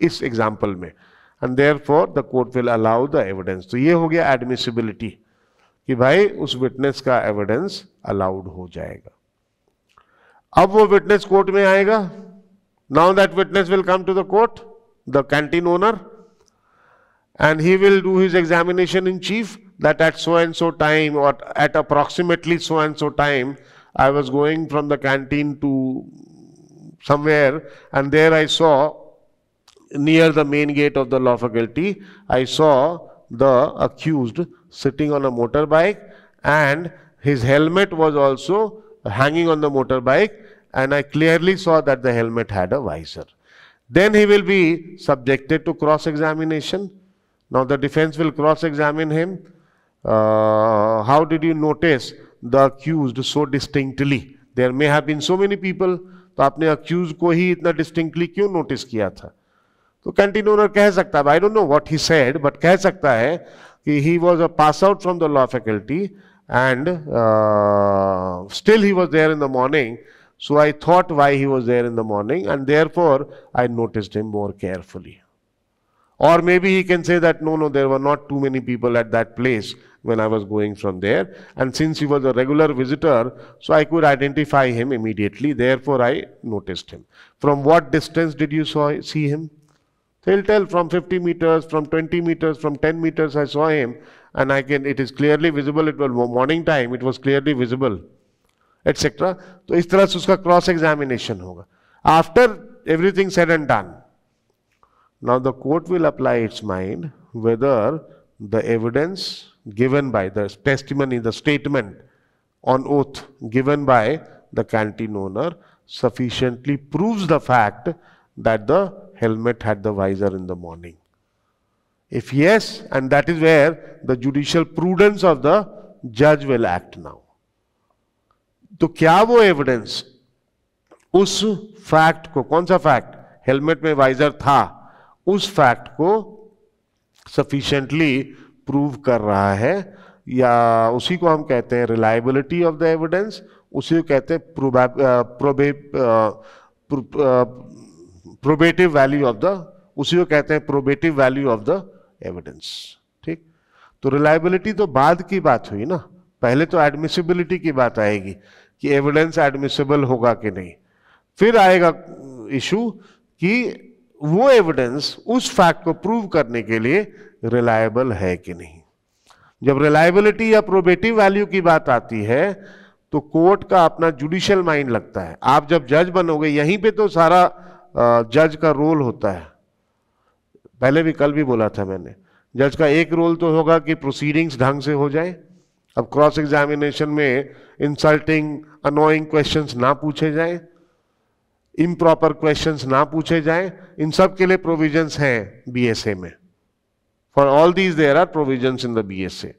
इस एग्जांपल में, and therefore the court will allow the evidence. तो ये हो गया एडमिसिबिलिटी कि भाई उस विटनेस का एविडेंस अलाउड हो जाएगा। अब वो विटनेस कोर्ट में आएगा। Now that witness will come to the court, the canteen owner, and he will do his examination in chief that at so and so time or at approximately so and so time I was going from the canteen to somewhere and there I saw near the main gate of the law faculty, I saw the accused sitting on a motorbike and his helmet was also hanging on the motorbike and I clearly saw that the helmet had a visor. Then he will be subjected to cross-examination. Now the defense will cross-examine him. How did you notice the accused so distinctly? There may have been so many people. तो आपने accused को ही इतना distinctly क्यों notice किया था? तो canteen owner कह सकता है, I don't know what he said, but कह सकता है कि he was a pass out from the law faculty and still he was there in the morning. So I thought why he was there in the morning and therefore I noticed him more carefully. Or maybe he can say that no, there were not too many people at that place when I was going from there. And since he was a regular visitor, so I could identify him immediately. Therefore, I noticed him. From what distance did you see him? So he'll tell from 50 meters, from 20 meters, from 10 meters I saw him. And it is clearly visible. It was morning time. It was clearly visible, etc. So इस तरह से उसका cross-examination होगा. After everything said and done, now the court will apply its mind whether the evidence given by the testimony, the statement on oath given by the canteen owner sufficiently proves the fact that the helmet had the visor in the morning. If yes, and that is where the judicial prudence of the judge will act now. तो क्या वो evidence उस fact को, कौन सा fact, helmet में visor था, उस फैक्ट को सफिशिएंटली प्रूव कर रहा है, या उसी को हम कहते हैं रिलायबिलिटी ऑफ द एविडेंस, उसी को कहते हैं प्रोबेटिव वैल्यू ऑफ द, उसी को कहते हैं probative value of the evidence. ठीक, तो रिलायबिलिटी तो बाद की बात हुई ना, पहले तो एडमिसिबिलिटी की बात आएगी कि एविडेंस एडमिसिबल होगा कि नहीं, फिर आएगा इशू कि वो एविडेंस उस फैक्ट को प्रूव करने के लिए रिलायबल है कि नहीं। जब रिलायबिलिटी या प्रोबेटिव वैल्यू की बात आती है तो कोर्ट का अपना जुडिशियल माइंड लगता है। आप जब जज बनोगे यहीं पे तो सारा जज का रोल होता है। पहले भी कल भी बोला था मैंने, जज का एक रोल तो होगा कि प्रोसीडिंग्स ढंग से हो जाए। अब क्रॉस एग्जामिनेशन में इंसल्टिंग अनोइंग क्वेश्चंस ना पूछे जाएं, इम्प्रॉपर क्वेश्चंस ना पूछे जाएं। इन सब के लिए प्रोविजंस हैं बीएसए में। For all these there are provisions in the BSA.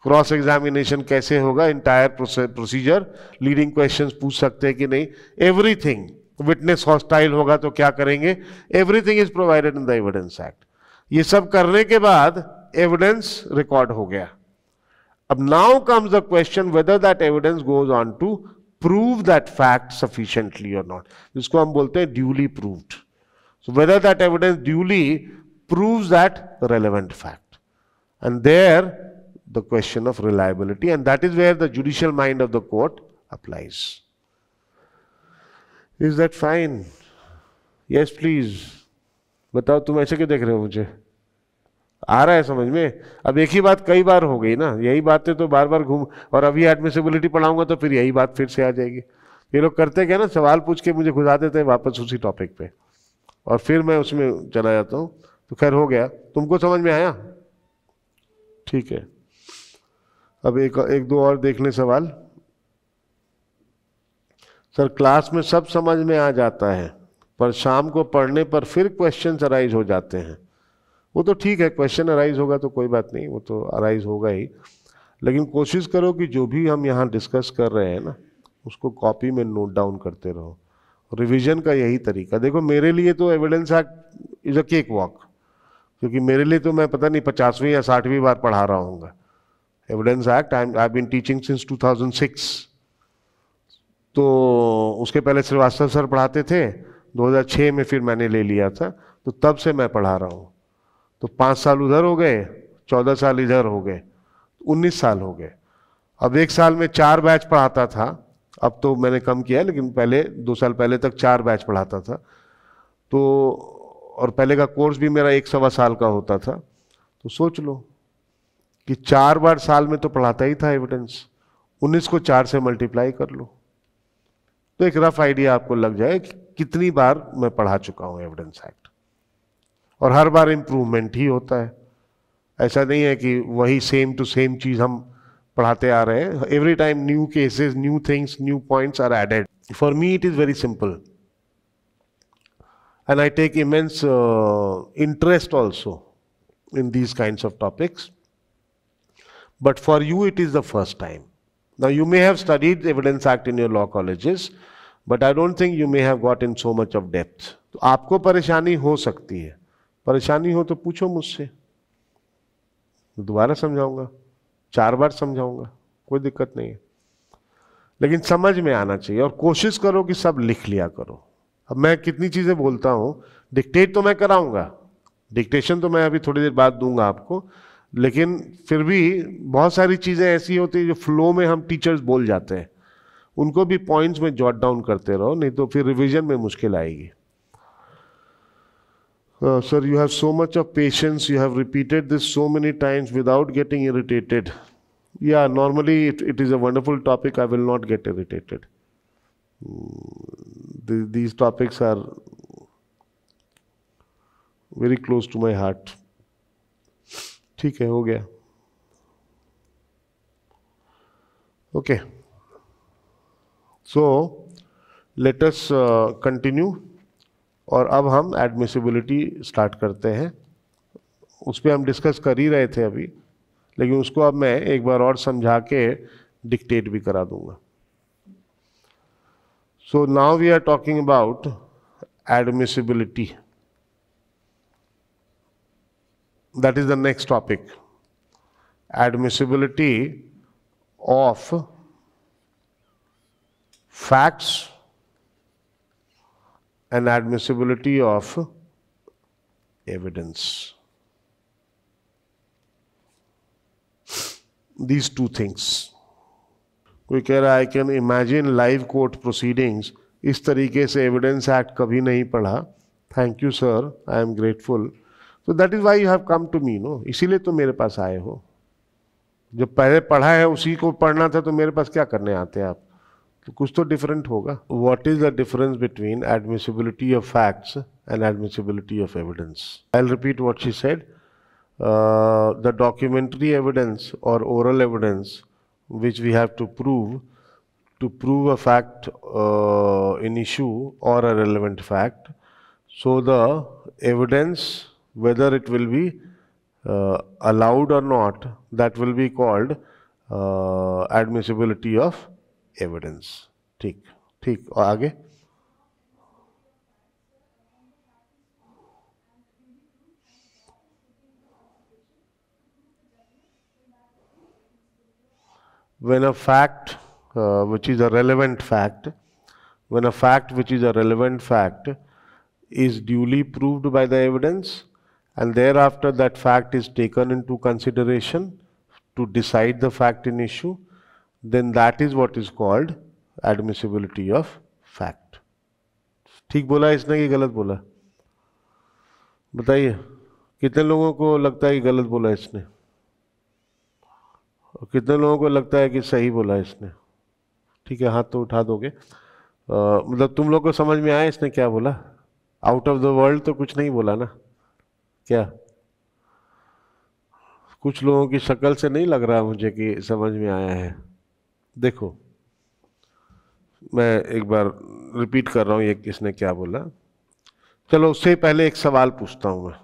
Cross examination कैसे होगा, इंटायर प्रोसीजर, लीडिंग क्वेश्चंस पूछ सकते हैं कि नहीं, एवरीथिंग। विटनेस हॉस्टाइल होगा तो क्या करेंगे, everything is provided in the evidence act. ये सब करने के बाद एविडेंस रिकॉर्ड हो गया। अब now comes the question whether that evidence goes on to prove that fact sufficiently और नॉट, जिसको हम बोलते हैं duly proved. So whether that evidence duly proves that relevant fact, and there the question of reliability, and that is where the judicial mind of the court applies. Is that fine? Yes, please. बताओ, तुम ऐसे क्यों देख रहे हो मुझे? आ रहा है समझ में? अब एक ही बात कई बार हो गई ना, यही बातें तो बार बार घूम, और अभी एडमिसिबिलिटी पढ़ाऊंगा तो फिर यही बात फिर से आ जाएगी। ये लोग करते क्या ना, सवाल पूछ के मुझे घुसा देते हैं वापस उसी टॉपिक पे, और फिर मैं उसमें चला जाता हूँ। तो खैर हो गया, तुमको समझ में आया? ठीक है। अब एक दो और देख लें सवाल। सर क्लास में सब समझ में आ जाता है, पर शाम को पढ़ने पर फिर क्वेश्चंस अराइज हो जाते हैं। वो तो ठीक है, क्वेश्चन अराइज होगा तो कोई बात नहीं, वो तो अराइज होगा ही, लेकिन कोशिश करो कि जो भी हम यहाँ डिस्कस कर रहे हैं ना, उसको कॉपी में नोट डाउन करते रहो। रिवीजन का यही तरीका। देखो मेरे लिए तो evidence act is a cake walk, क्योंकि मेरे लिए तो मैं पता नहीं 50वीं या 60वीं बार पढ़ा रहा हूँगा evidence act. I have been teaching since 2006। तो उसके पहले श्रीवास्तव सर पढ़ाते थे, 2006 में फिर मैंने ले लिया था, तो तब से मैं पढ़ा रहा हूँ। तो 5 साल उधर हो गए, 14 साल इधर हो गए, 19 साल हो गए। अब एक साल में 4 बैच पढ़ाता था, अब तो मैंने कम किया, लेकिन पहले 2 साल पहले तक 4 बैच पढ़ाता था। तो और पहले का कोर्स भी मेरा 1 सवा साल का होता था। तो सोच लो कि 4 बार साल में तो पढ़ाता ही था एविडेंस। 19 को 4 से मल्टीप्लाई कर लो, तो एक रफ आइडिया आपको लग जाए कि कितनी बार मैं पढ़ा चुका हूं एविडेंस एक्ट। और हर बार इंप्रूवमेंट ही होता है, ऐसा नहीं है कि वही सेम टू सेम चीज हम पढ़ाते आ रहे हैं। Every time new cases, new things, new points are added. For me it is very simple and I take immense interest also in these kinds of topics, but for you it is the first time. Now you may have studied Evidence Act in your law colleges, but I don't think you may have got in so much of depth. तो आपको परेशानी हो सकती है, परेशानी हो तो पूछो मुझसे, दोबारा समझाऊंगा, 4 बार समझाऊंगा, कोई दिक्कत नहीं है, लेकिन समझ में आना चाहिए। और कोशिश करो कि सब लिख लिया करो। अब मैं कितनी चीजें बोलता हूँ, डिक्टेट तो मैं कराऊंगा, डिक्टेशन तो मैं अभी थोड़ी देर बाद दूंगा आपको, लेकिन फिर भी बहुत सारी चीज़ें ऐसी होती हैं जो फ्लो में हम टीचर्स बोल जाते हैं, उनको भी पॉइंट्स में जॉट डाउन करते रहो, नहीं तो फिर रिवीजन में मुश्किल आएगी। Sir you have so much of patience, you have repeated this so many times without getting irritated. या normally it is a wonderful topic, I will not get irritated. These topics are very close to my heart. ठीक है, हो गया। Okay, so let us continue. और अब हम admissibility start करते हैं। उस पर हम डिस्कस कर ही रहे थे अभी, लेकिन उसको अब मैं एक बार और समझा के डिक्टेट भी करा दूंगा। So now we are talking about admissibility. That is the next topic. Admissibility of facts and admissibility of evidence. These two things. कोई कह रहा है I can imagine live court proceedings. इस तरीके से एविडेंस एक्ट कभी नहीं पढ़ा। Thank you sir, I am grateful. So that is why you have come to me, no? इसीलिए तो मेरे पास आए हो। जब पहले पढ़ा है उसी को पढ़ना था, तो मेरे पास क्या करने आते हैं आप? तो कुछ तो डिफरेंट होगा. What is the difference between admissibility of facts and admissibility of evidence? I will repeat what she said. The documentary evidence or oral evidence which we have to prove a fact in issue or a relevant fact. So the evidence, whether it will be allowed or not, that will be called admissibility of evidence. ठीक ठीक. और आगे when a fact which is a relevant fact, when a fact which is a relevant fact is duly proved by the evidence and thereafter that fact is taken into consideration to decide the fact in issue, then that is what is called admissibility of fact. ठीक बोला इसने कि गलत बोला? बताइए कितने लोगों को लगता है कि गलत बोला इसने, और कितने लोगों को लगता है कि सही बोला इसने? ठीक है, हाथ तो उठा दोगे. मतलब तुम लोग को समझ में आया इसने क्या बोला? आउट ऑफ द वर्ल्ड तो कुछ नहीं बोला ना? क्या कुछ लोगों की शक्ल से नहीं लग रहा मुझे कि समझ में आया है? देखो मैं एक बार रिपीट कर रहा हूँ ये इसने क्या बोला. चलो उससे पहले एक सवाल पूछता हूँ मैं.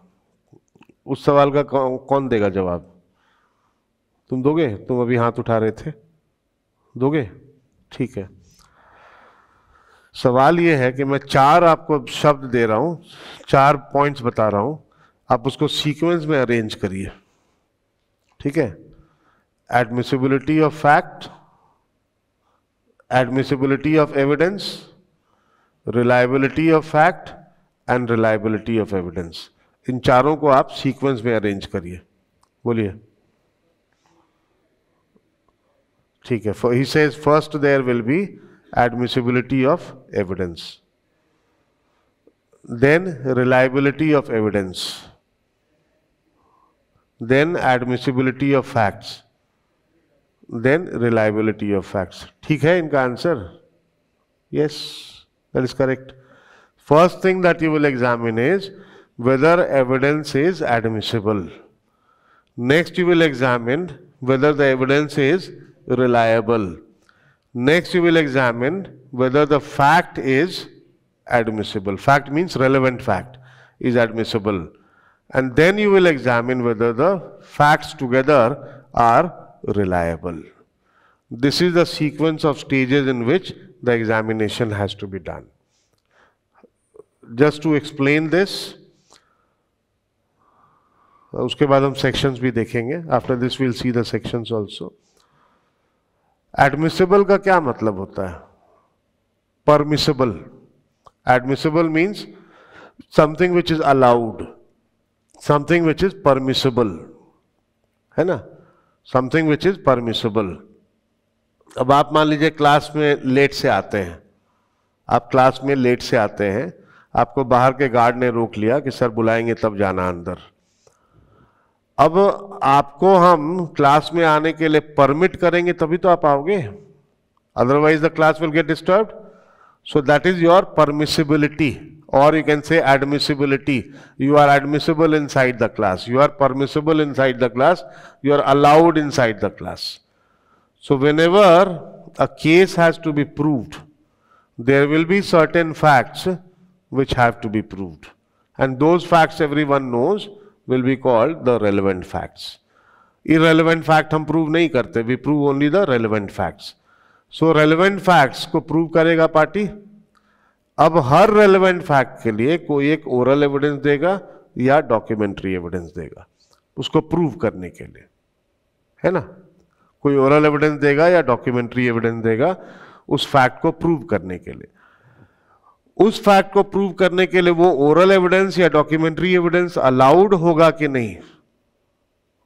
उस सवाल का कौन देगा जवाब? तुम दोगे? तुम अभी हाथ उठा रहे थे, दोगे? ठीक है. सवाल ये है कि मैं 4 आपको शब्द दे रहा हूं, 4 पॉइंट्स बता रहा हूं, आप उसको सीक्वेंस में अरेंज करिए. ठीक है? Admissibility of fact, admissibility of evidence, reliability of fact and reliability of evidence. इन चारों को आप सीक्वेंस में अरेंज करिए. बोलिए. ठीक है. He says first there will be admissibility of evidence, then reliability of evidence, then admissibility of facts, then reliability of facts. ठीक है इनका answer? Yes, that is correct. First thing that you will examine is whether evidence is admissible. Next you will examine whether the evidence is reliable. Next you will examine whether the fact is admissible. Fact means relevant fact is admissible. And then you will examine whether the facts together are reliable. This is the sequence of stages in which the examination has to be done. Just to explain this, उसके बाद हम sections भी देखेंगे. After this we'll see the sections also. Admissible का क्या मतलब होता है? Permissible. Admissible means something which is allowed, something which is permissible, है ना? Something which is permissible. अब आप मान लीजिए क्लास में लेट से आते हैं, आप क्लास में लेट से आते हैं, आपको बाहर के गार्ड ने रोक लिया कि सर बुलाएंगे तब जाना अंदर. अब आपको हम क्लास में आने के लिए परमिट करेंगे तभी तो आप आओगे, otherwise the class will get disturbed. So that is your permissibility, और you can say admissibility. You are admissible inside the class, you are permissible inside the class, you are allowed inside the class. So whenever a case has to be proved, there will be certain facts which have to be proved, and those facts everyone knows will be called the relevant facts. Irrelevant fact हम prove नहीं करते, we prove only the relevant facts. So relevant facts को prove करेगा party. अब हर relevant fact के लिए कोई एक oral evidence देगा या documentary evidence देगा उसको prove करने के लिए, है ना? कोई oral evidence देगा या documentary evidence देगा उस fact को prove करने के लिए. उस फैक्ट को प्रूव करने के लिए वो ओरल एविडेंस या डॉक्यूमेंट्री एविडेंस अलाउड होगा कि नहीं,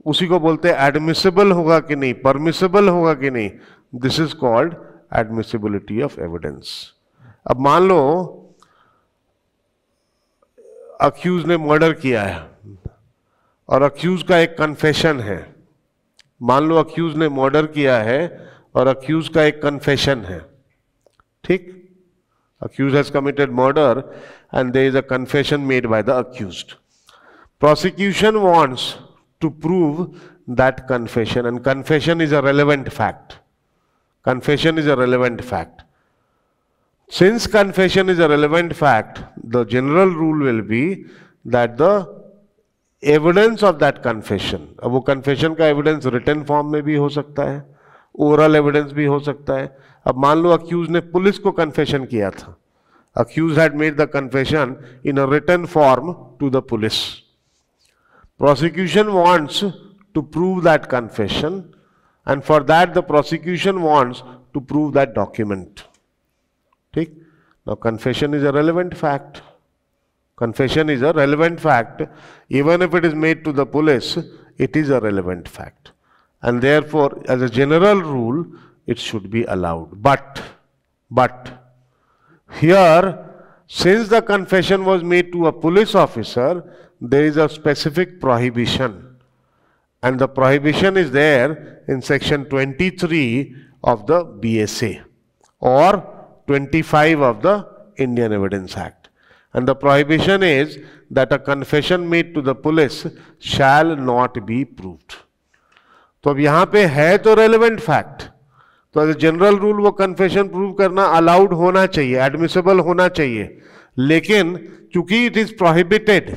उसी को बोलते हैं एडमिसिबल होगा कि नहीं, परमिसिबल होगा कि नहीं. This is called admissibility of evidence. अब मान लो अक्यूज ने मर्डर किया है और अक्यूज का एक कन्फेशन है. मान लो अक्यूज ने मर्डर किया है और अक्यूज का एक कन्फेशन है. ठीक, accused has committed murder and there is a confession made by the accused. Prosecution wants to prove that confession, and confession is a relevant fact. Confession is a relevant fact. Since confession is a relevant fact, the general rule will be that the evidence of that confession, अब वो confession का evidence written form में भी हो सकता है, oral evidence भी हो सकता है. अब मान लो accused ने पुलिस को confession किया था. Accused had made the confession in a written form to the police. Prosecution wants to prove that confession, and for that the prosecution wants to prove that document. ठीक? Now confession is a relevant fact. Confession is a relevant fact. Even if it is made to the police, it is a relevant fact. And therefore, as a general rule, it should be allowed. But, here, since the confession was made to a police officer, there is a specific prohibition. And the prohibition is there in section 23 of the BSA or 25 of the Indian Evidence Act. And the prohibition is that a confession made to the police shall not be proved. तो अब यहाँ पे है तो relevant fact, तो as a general rule वो confession prove करना allowed होना चाहिए, एडमिसिबल होना चाहिए. लेकिन चूंकि it is prohibited,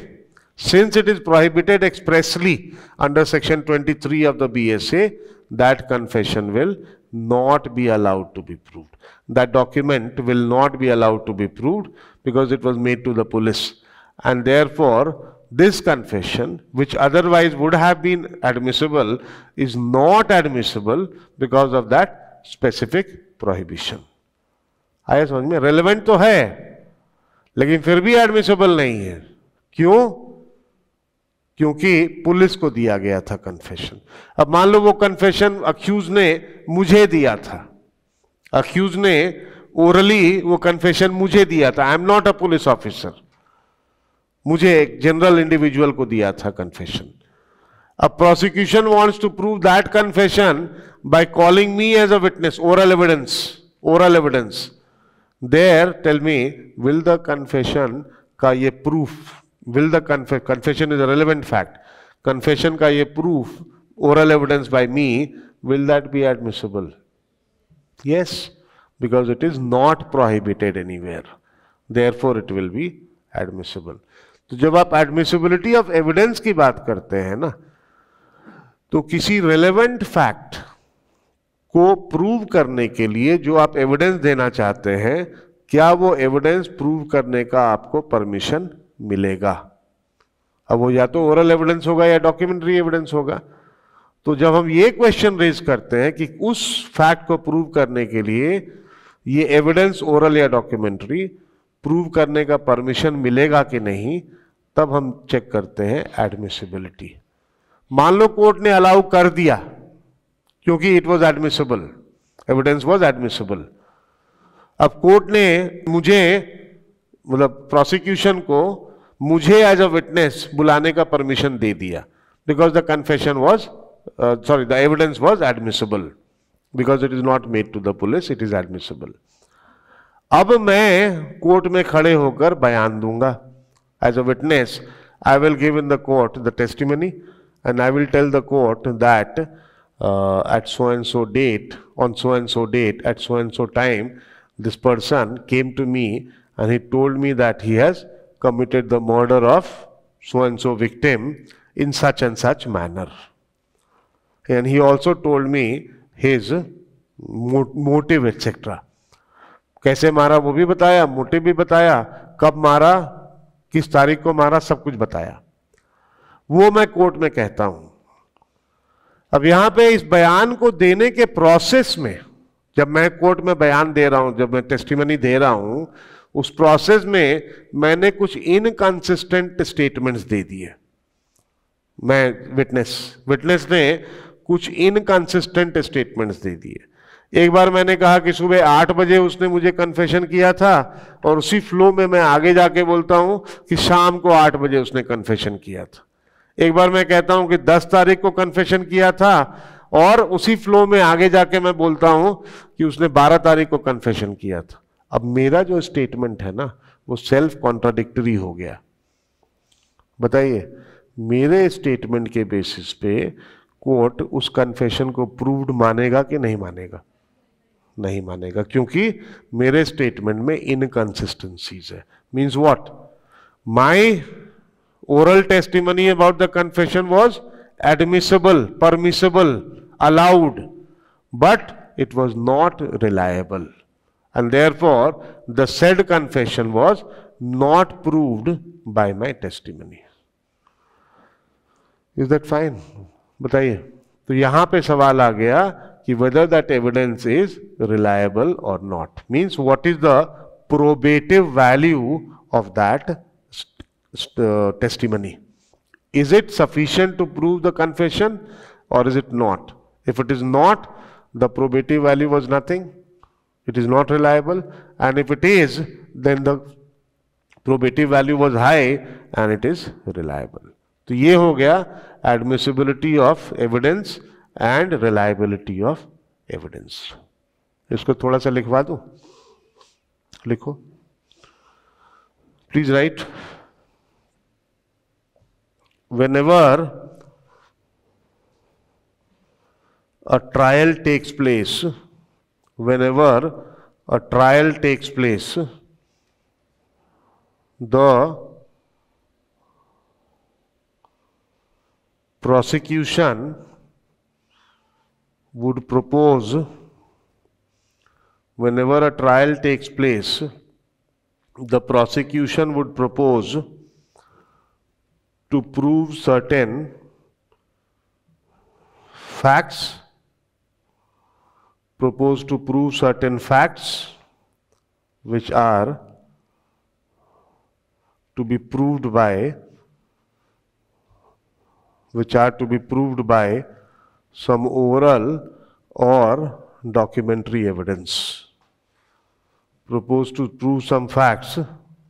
since it is prohibited expressly under section 23 of the BSA, that confession will not be allowed to be proved. That document will not be allowed to be proved because it was made to the police. And therefore, this confession, which otherwise would have been admissible, is not admissible because of that specific prohibition. आया समझ में? Relevant तो है, लेकिन फिर भी admissible नहीं है. क्यों? क्योंकि पुलिस को दिया गया था कन्फेशन. अब मान लो वो कन्फेशन अक्यूज ने मुझे दिया था, अक्यूज ने ओरली वो कन्फेशन मुझे दिया था. I am not a police officer, मुझे एक जनरल इंडिविजुअल को दिया था कन्फेशन. अब prosecution wants to prove that confession by calling me as a witness, oral evidence, oral evidence. There tell me, will the confession का ये proof, will the confession is a relevant fact, confession का ये proof, oral evidence by me, will that be admissible? Yes, because it is not prohibited anywhere, therefore it will be admissible. तो जब आप admissibility of evidence की बात करते हैं ना, तो किसी relevant fact को prove करने के लिए जो आप evidence देना चाहते हैं, क्या वो evidence prove करने का आपको permission मिलेगा? अब वो या तो ओरल एविडेंस होगा या डॉक्यूमेंट्री एविडेंस होगा. तो जब हम ये क्वेश्चन रेज करते हैं कि उस फैक्ट को प्रूव करने के लिए ये एविडेंस ओरल या डॉक्यूमेंट्री प्रूव करने का परमिशन मिलेगा कि नहीं, तब हम चेक करते हैं एडमिसिबिलिटी. मान लो कोर्ट ने अलाउ कर दिया क्योंकि it was admissible, evidence was admissible. अब कोर्ट ने मुझे, मतलब प्रोसिक्यूशन को मुझे एज अ विटनेस बुलाने का परमिशन दे दिया because the confession was, sorry, the evidence was admissible because it is not made to the police, it is admissible. अब मैं कोर्ट में खड़े होकर बयान दूंगा as a witness. I will give in the court the testimony and I will tell the court that at so and so date, on so and so date, at so and so time, this person came to me and he told me that he has committed the murder of so and so victim in such and such manner, and he also told me his motive etc. कैसे मारा वो भी बताया, motive भी बताया, कब मारा, किस तारीख को मारा, सब कुछ बताया. वो मैं कोर्ट में कहता हूं. अब यहां पे इस बयान को देने के प्रोसेस में, जब मैं कोर्ट में बयान दे रहा हूं, जब मैं टेस्टिमनी दे रहा हूं, उस प्रोसेस में मैंने कुछ इनकंसिस्टेंट स्टेटमेंट्स दे दिए. मैं विटनेस ने कुछ इनकंसिस्टेंट स्टेटमेंट्स दे दिए. एक बार मैंने कहा कि सुबह 8 बजे उसने मुझे कन्फेशन किया था, और उसी फ्लो में मैं आगे जाके बोलता हूं कि शाम को 8 बजे उसने कन्फेशन किया था. एक बार मैं कहता हूं कि 10 तारीख को कन्फेशन किया था, और उसी फ्लो में आगे जाके मैं बोलता हूं कि उसने 12 तारीख को कन्फेशन किया था. अब मेरा जो स्टेटमेंट है ना वो सेल्फ कॉन्ट्राडिक्टरी हो गया। बताइए, मेरे स्टेटमेंट के बेसिस पे कोर्ट उस कन्फेशन को प्रूव्ड मानेगा कि नहीं मानेगा? नहीं मानेगा, क्योंकि मेरे स्टेटमेंट में इनकंसिस्टेंसीज है। Means what? My oral testimony about the confession was admissible, permissible, allowed, but it was not reliable, and therefore the said confession was not proved by my testimony. Is that fine? बताइए। तो यहां पे सवाल आ गया कि whether that evidence is reliable or not, means what is the probative value of that testimony? Is it sufficient to prove the confession or is it not? If it is not, the probative value was nothing, it is not reliable, and if it is, then the probative value was high and it is reliable. तो ये हो गया admissibility of evidence and reliability of evidence. इसको थोड़ा सा लिखवा दूं? लिखो, please write. Whenever a trial takes place, whenever a trial takes place, the prosecution would propose, whenever a trial takes place, the prosecution would propose to prove certain facts, propose to prove certain facts which are to be proved by, some oral or documentary evidence. Propose to prove some facts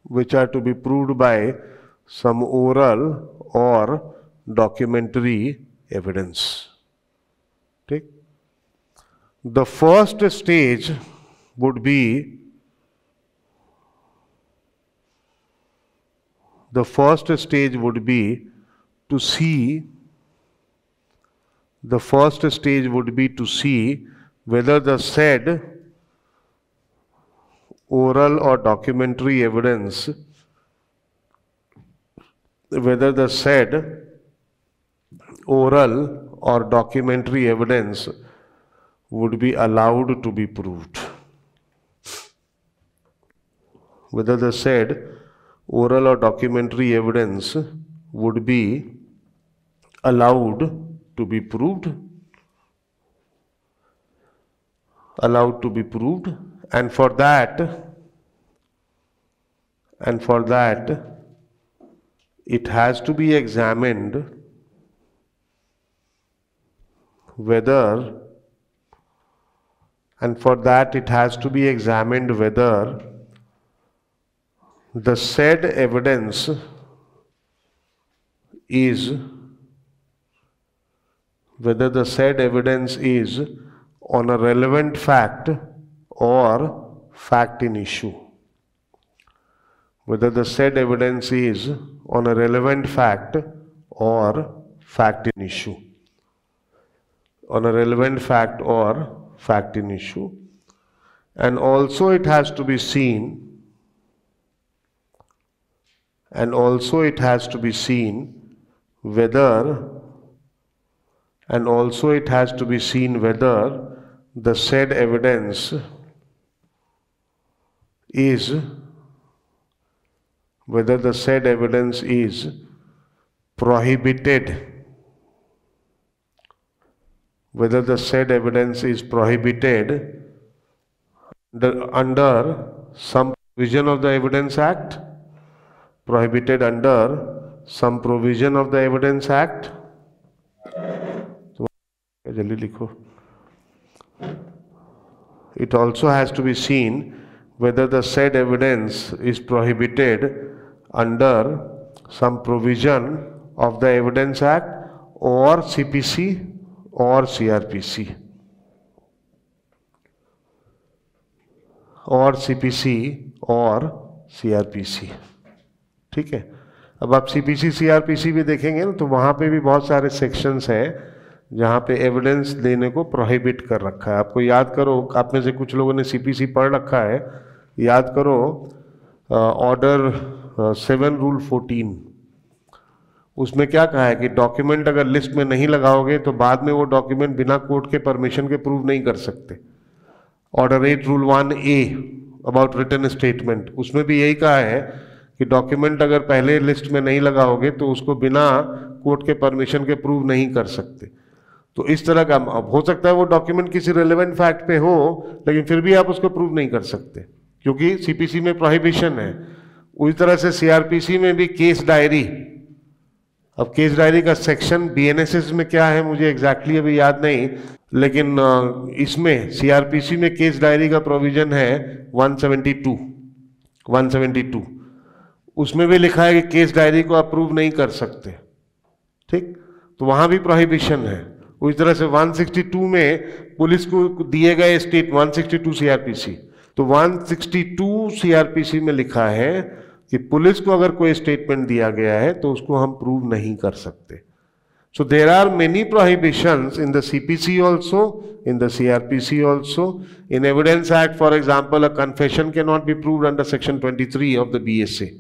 which are to be proved by some oral or documentary evidence. ठीक? The first stage would be to see whether the said oral or documentary evidence, whether the said oral or documentary evidence would be allowed to be proved. Whether the said oral or documentary evidence would be allowed to be proved, and for that it has to be examined whether the said evidence is on a relevant fact or fact in issue. Whether the said evidence is on a relevant fact or fact in issue. On a relevant fact or fact in issue. And also it has to be seen whether the said evidence is prohibited, under some provision of the Evidence Act, prohibited under some provision of the Evidence Act. It also has to be seen whether the said evidence is prohibited under some provision of the Evidence Act or CPC or CRPC. और CPC और CrPC. ठीक है, अब आप CPC CrPC भी देखेंगे ना, तो वहाँ पे भी बहुत सारे सेक्शंस हैं जहाँ पे एविडेंस देने को प्रोहिबिट कर रखा है। आपको याद करो, आप में से कुछ लोगों ने सीपीसी पढ़ रखा है, याद करो ऑर्डर 7 रूल 14, उसमें क्या कहा है कि डॉक्यूमेंट अगर लिस्ट में नहीं लगाओगे तो बाद में वो डॉक्यूमेंट बिना कोर्ट के परमिशन के प्रूव नहीं कर सकते। Order 8 rule 1A about written statement, उसमें भी यही कहा है कि डॉक्यूमेंट अगर पहले लिस्ट में नहीं लगाओगे तो उसको बिना कोर्ट के परमिशन के प्रूव नहीं कर सकते। तो इस तरह का, अब हो सकता है वो डॉक्यूमेंट किसी रेलेवेंट फैक्ट पे हो, लेकिन फिर भी आप उसको प्रूव नहीं कर सकते क्योंकि सीपीसी में प्रोहिबिशन है। उसी तरह से सीआरपीसी में भी केस डायरी, अब केस डायरी का सेक्शन बीएनएसएस में क्या है मुझे एग्जैक्टली अभी याद नहीं, लेकिन इसमें सीआरपीसी में केस डायरी का प्रोविजन है 172, उसमें भी लिखा है कि केस डायरी को अप्रूव नहीं कर सकते। ठीक, तो वहां भी प्रोहिबिशन है। उस तरह से 162 में पुलिस को दिए गए स्टेट 162 सीआरपीसी, तो 162 सीआरपीसी में लिखा है कि पुलिस को अगर कोई स्टेटमेंट दिया गया है तो उसको हम प्रूव नहीं कर सकते। So there are many prohibitions in the CPC also, in the CrPC also. In evidence act for example a confession can not be proved under section 23 of the BSA,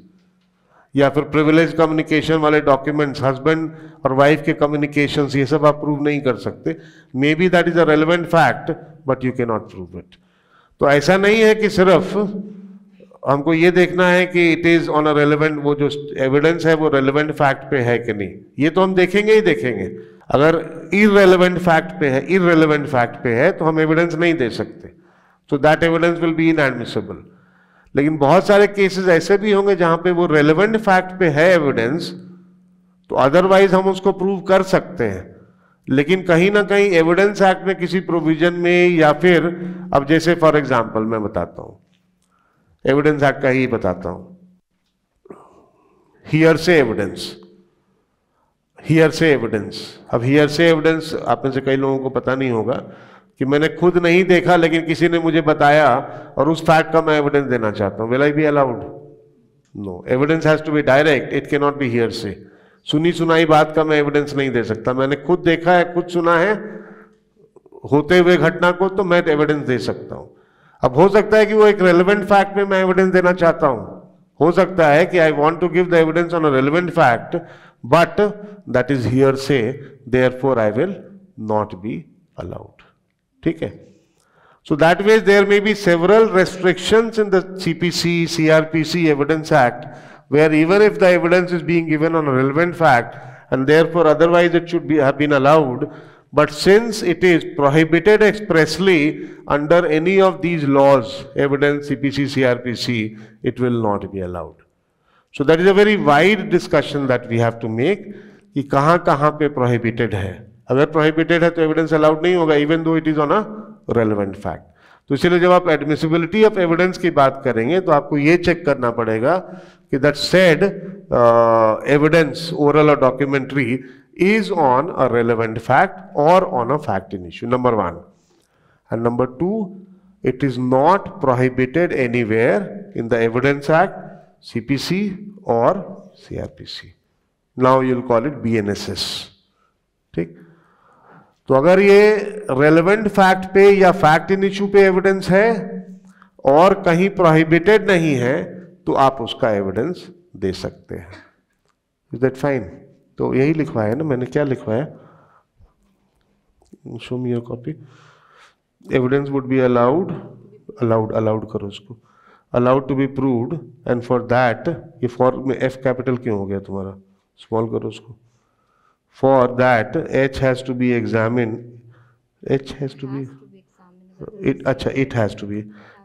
या फिर प्रिविलेज कम्युनिकेशन वाले documents, husband और wife के communications, ये सब आप prove नहीं कर सकते। May be that is a relevant fact but you can not prove it. तो ऐसा नहीं है कि सिर्फ हमको ये देखना है कि it is on a relevant, वो जो एविडेंस है वो रेलेवेंट फैक्ट पे है कि नहीं, ये तो हम देखेंगे ही देखेंगे। अगर इररेलेवेंट फैक्ट पे है तो हम एविडेंस नहीं दे सकते, तो that evidence will be inadmissible. लेकिन बहुत सारे केसेस ऐसे भी होंगे जहां पे वो रेलेवेंट फैक्ट पे है एविडेंस, तो अदरवाइज हम उसको प्रूव कर सकते हैं। लेकिन कहीं ना कहीं एविडेंस एक्ट में किसी प्रोविजन में, या फिर अब जैसे फॉर एग्जांपल मैं बताता हूं, एविडेंस एक्ट का ही बताता हूं, हियरसे एविडेंस। अब हियरसे एविडेंस आप में से कई लोगों को पता नहीं होगा कि मैंने खुद नहीं देखा लेकिन किसी ने मुझे बताया और उस फैक्ट का मैं एविडेंस देना चाहता हूं, will I be allowed? No, evidence has to be direct, it can not be hearsay. सुनी सुनाई बात का मैं एविडेंस नहीं दे सकता। मैंने खुद देखा है, खुद सुना है होते हुए घटना को, तो मैं एविडेंस दे सकता हूं। अब हो सकता है कि वो एक रेलेवेंट फैक्ट में मैं एविडेंस देना चाहता हूं, हो सकता है कि I want to give the evidence on a relevant fact but that is hearsay, therefore I will not be allowed. ठीक है, so that way there may be several restrictions in the CPC, CRPC Evidence Act, where even if the evidence is being given on a relevant fact and therefore otherwise it should be have been allowed, but since it is prohibited expressly under any of these laws, evidence CPC, CRPC, it will not be allowed. So that is a very wide discussion that we have to make कि कहाँ कहाँ पे prohibited है। अगर prohibited है तो evidence allowed नहीं होगा, even though it is on a relevant fact. तो इसलिए जब आप एडमिसिबिलिटी ऑफ एविडेंस की बात करेंगे तो आपको ये चेक करना पड़ेगा कि दैट सेड एविडेंस, ओरल और documentary, is on a relevant fact और on a fact in issue, number 1। And number 2, it is not prohibited anywhere in the evidence act, CPC और CrPC. Now you will call it BNSS. ठीक, तो अगर ये relevant fact पे या fact in issue पे evidence है और कहीं प्रोहिबिटेड नहीं है तो आप उसका एविडेंस दे सकते हैं। Is that fine? तो यही लिखवाया ना मैंने, क्या लिखवाया? Show me your copy. Evidence would be allowed करो उसको, allowed to be proved, and for that, ये फॉर में एफ कैपिटल क्यों हो गया तुम्हारा, स्मॉल करो उसको। For that, H has to be examined. H has to be. It has to be.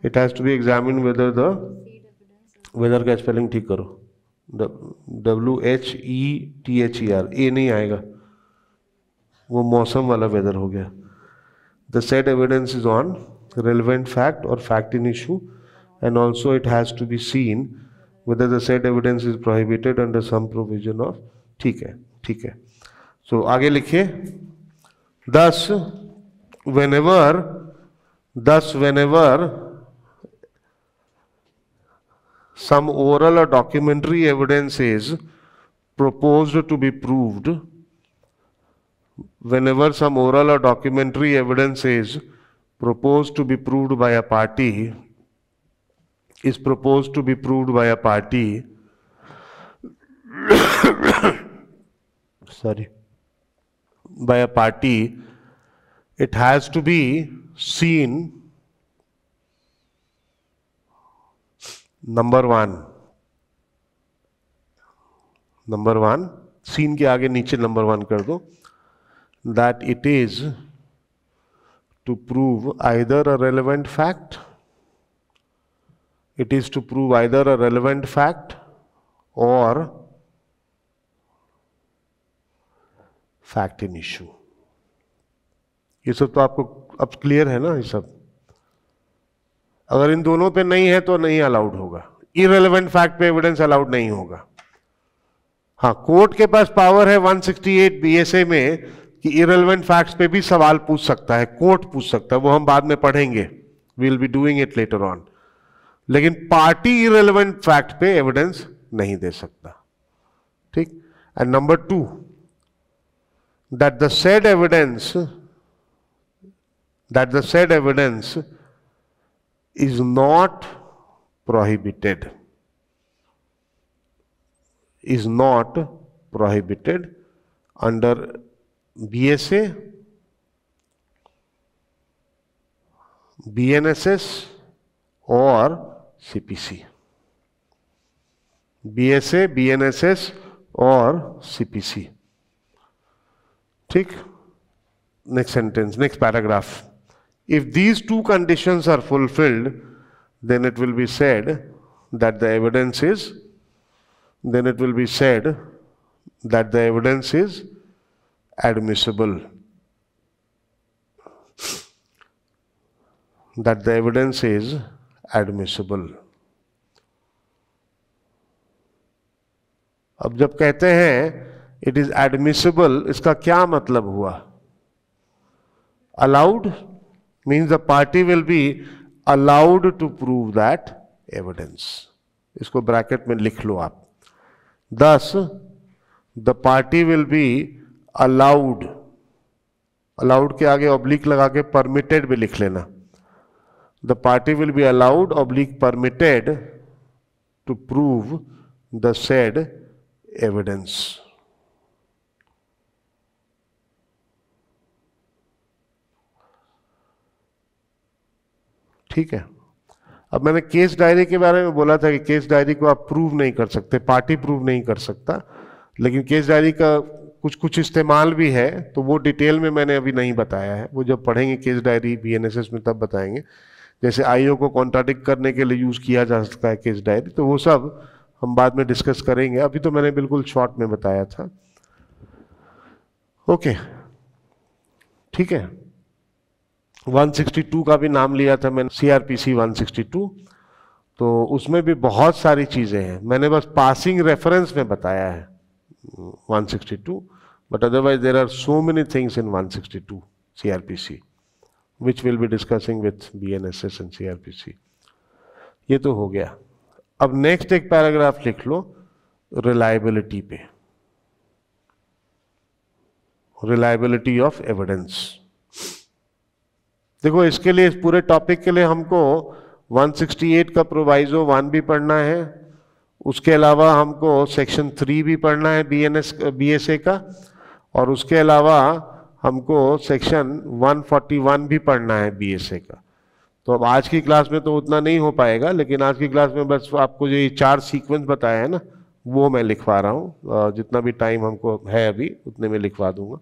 It has to be examined whether the, whether का spelling ठीक करो, WHETHER, ए नहीं आएगा, वो मौसम वाला वेदर हो गया। The said evidence is on relevant fact or fact in issue, and also it has to be seen whether the said evidence is prohibited under some provision of. ठीक है। तो आगे लिखिए, thus whenever some oral or documentary evidence is proposed to be proved, whenever some oral or documentary evidence is proposed to be proved by a party, is proposed to be proved by a party, sorry, by a party, it has to be seen, number one, seen के आगे नीचे number 1 कर दो, that it is to prove either a relevant fact, it is to prove either a relevant fact or fact in issue. ये सब तो आपको अब क्लियर है ना? ये सब अगर इन दोनों पे नहीं है तो नहीं अलाउड होगा, इररिलेवेंट फैक्ट पे एविडेंस अलाउड नहीं होगा। हाँ, कोर्ट के पास पावर है 168 बीएसए में कि इररिलेवेंट फैक्ट्स पे भी सवाल पूछ सकता है, कोर्ट पूछ सकता है, वो हम बाद में पढ़ेंगे, we will be doing it later on. लेकिन पार्टी इररिलेवेंट फैक्ट पे एविडेंस नहीं दे सकता, ठीक। And number 2, that the said evidence is not prohibited, under BSA, BNSS or CPC, BSA, BNSS और CPC, ठीक। Next sentence, next paragraph, if these two conditions are fulfilled, then it will be said that the evidence is, admissible, अब जब कहते हैं it is admissible, इसका क्या मतलब हुआ? Allowed means the party will be allowed to prove that evidence. इसको bracket में लिख लो आप। Thus, the party will be allowed, allowed के आगे ऑब्लिक लगा के परमिटेड भी लिख लेना। The party will be allowed oblique permitted to prove the said evidence. ठीक है। अब मैंने केस डायरी के बारे में बोला था कि केस डायरी को आप प्रूव नहीं कर सकते, पार्टी प्रूव नहीं कर सकता, लेकिन केस डायरी का कुछ कुछ इस्तेमाल भी है, तो वो डिटेल में मैंने अभी नहीं बताया है, वो जब पढ़ेंगे केस डायरी बीएनएसएस में तब बताएंगे। जैसे आईओ को कॉन्ट्राडिक्ट करने के लिए यूज किया जा सकता है केस डायरी, तो वो सब हम बाद में डिस्कस करेंगे, अभी तो मैंने बिल्कुल शॉर्ट में बताया था। ओके, ठीक है। 162 का भी नाम लिया था मैंने, सीआरपीसी 162, तो उसमें भी बहुत सारी चीजें हैं, मैंने बस पासिंग रेफरेंस में बताया है 162, but otherwise there are so many things in 162 CrPC which we'll be discussing with BNSS and CRPC। ये तो हो गया। अब नेक्स्ट एक पैराग्राफ लिख लो रिलायबिलिटी पे, रिलायबिलिटी ऑफ एविडेंस। देखो, इसके लिए, इस पूरे टॉपिक के लिए हमको 168 का प्रोवाइजो 1 भी पढ़ना है, उसके अलावा हमको सेक्शन 3 भी पढ़ना है बीएसए का, और उसके अलावा हमको सेक्शन 141 भी पढ़ना है बीएसए का। तो अब आज की क्लास में तो उतना नहीं हो पाएगा, लेकिन आज की क्लास में बस आपको जो ये 4 सीक्वेंस बताया है ना, वो मैं लिखवा रहा हूँ, जितना भी टाइम हमको है अभी उतने में लिखवा दूंगा।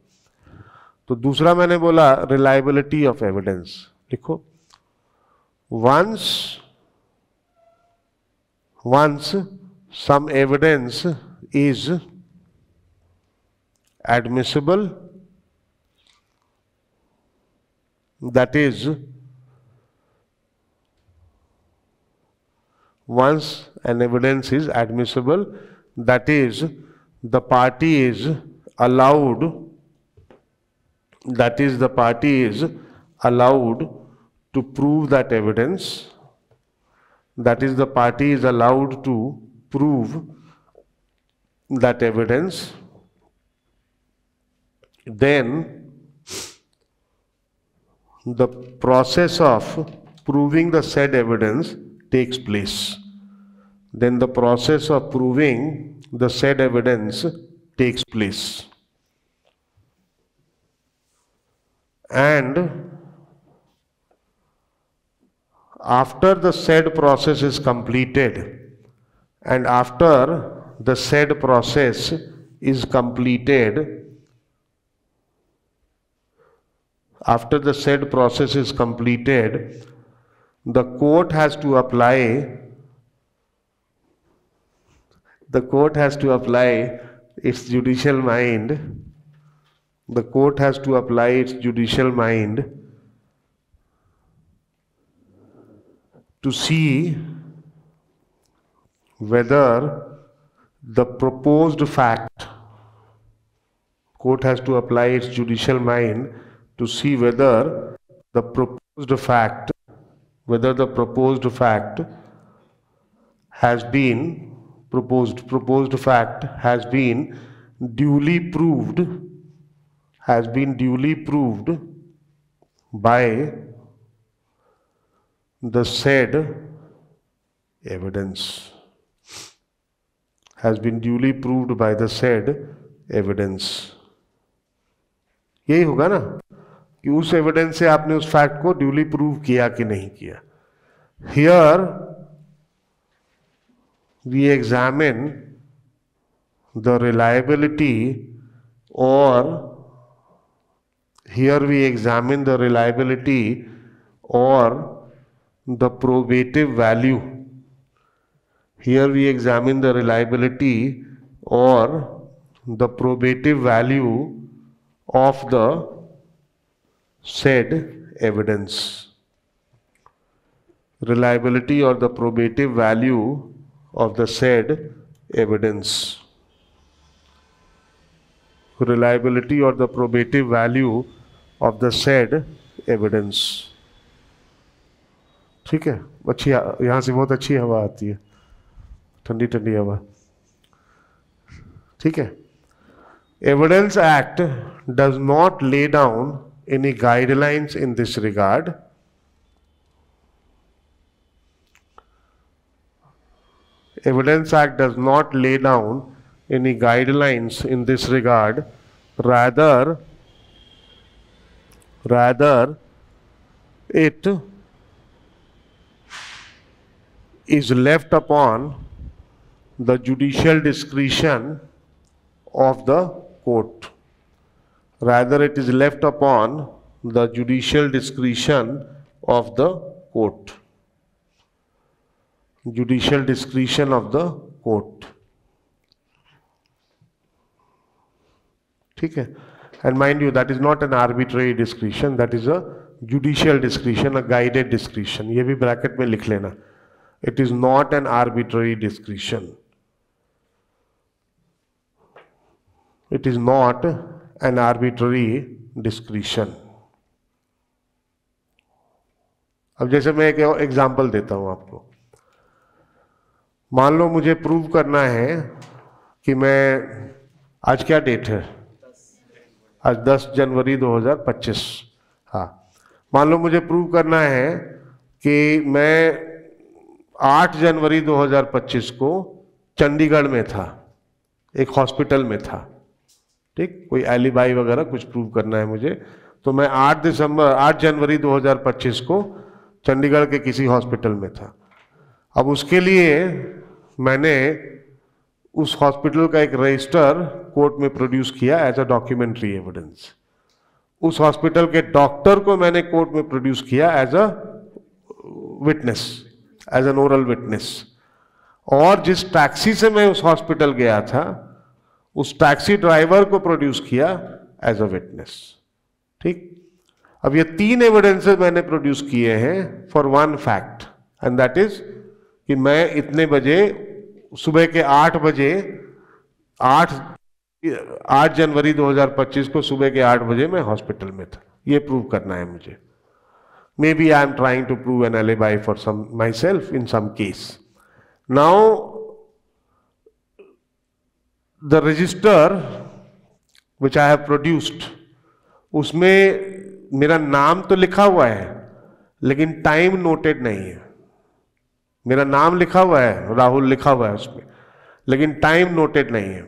तो दूसरा मैंने बोला रिलायबिलिटी ऑफ एविडेंस, लिखो once some evidence is admissible, that is, once an evidence is admissible, that is, the party is allowed, that is, the party is allowed to prove that evidence, that is the party is allowed to prove that evidence, then the process of proving the said evidence takes place. Then the process of proving the said evidence takes place. And after the said process is completed, and after the said process is completed, after the said process is completed, the court has to apply its judicial mind. The court has to apply its judicial mind to see whether the proposed fact, court has to apply its judicial mind to see whether the proposed fact, has been proposed fact has been duly proved by the said evidence, has been duly proved by the said evidence. यही होगा ना कि उस evidence से आपने उस fact को duly prove किया कि नहीं किया. Here we examine the reliability और the probative value. Here we examine the reliability or the probative value of the said evidence. Reliability or the probative value of the said evidence. Reliability or the probative value of the said evidence. ठीक है, अच्छी, यहाँ से बहुत अच्छी हवा आती है, ठंडी ठंडी हवा. ठीक है. Evidence act does not lay down any guidelines in this regard. Evidence Act does not lay down any guidelines in this regard. Rather it is left upon the judicial discretion of the court. Rather, it is left upon the judicial discretion of the court. Judicial discretion of the court. ठीक है. And mind you, that is not an arbitrary discretion, that is a judicial discretion, a guided discretion. ये भी bracket में लिख लेना. It is not an arbitrary discretion. It is not an arbitrary discretion. अब जैसे मैं एक एग्जांपल देता हूं आपको. मान लो मुझे प्रूव करना है कि मैं, आज क्या डेट है, आज 10 जनवरी 2025. हाँ, मान लो मुझे प्रूव करना है कि मैं 8 जनवरी 2025 को चंडीगढ़ में था, एक हॉस्पिटल में था. ठीक, कोई एलिबाई वगैरह कुछ प्रूव करना है मुझे, तो मैं 8 जनवरी 2025 को चंडीगढ़ के किसी हॉस्पिटल में था. अब उसके लिए मैंने उस हॉस्पिटल का एक रजिस्टर कोर्ट में प्रोड्यूस किया एज अ डॉक्यूमेंट्री एविडेंस. उस हॉस्पिटल के डॉक्टर को मैंने कोर्ट में प्रोड्यूस किया as a witness, as an oral witness. और जिस टैक्सी से मैं उस हॉस्पिटल गया था, उस टैक्सी ड्राइवर को प्रोड्यूस किया एज अ विटनेस. ठीक. अब ये 3 एविडेंसेस मैंने प्रोड्यूस किए हैं for one fact, and that is कि मैं इतने बजे, सुबह के 8 बजे, 8 जनवरी 2025 को सुबह के 8 बजे मैं हॉस्पिटल में था. ये प्रूव करना है मुझे. Maybe I am trying to prove an alibi for myself in some case. Now, the register which I have produced, उसमें मेरा नाम तो लिखा हुआ है लेकिन टाइम नोटेड नहीं है। मेरा नाम लिखा हुआ है, राहुल लिखा हुआ है उसमें, लेकिन टाइम नोटेड नहीं है।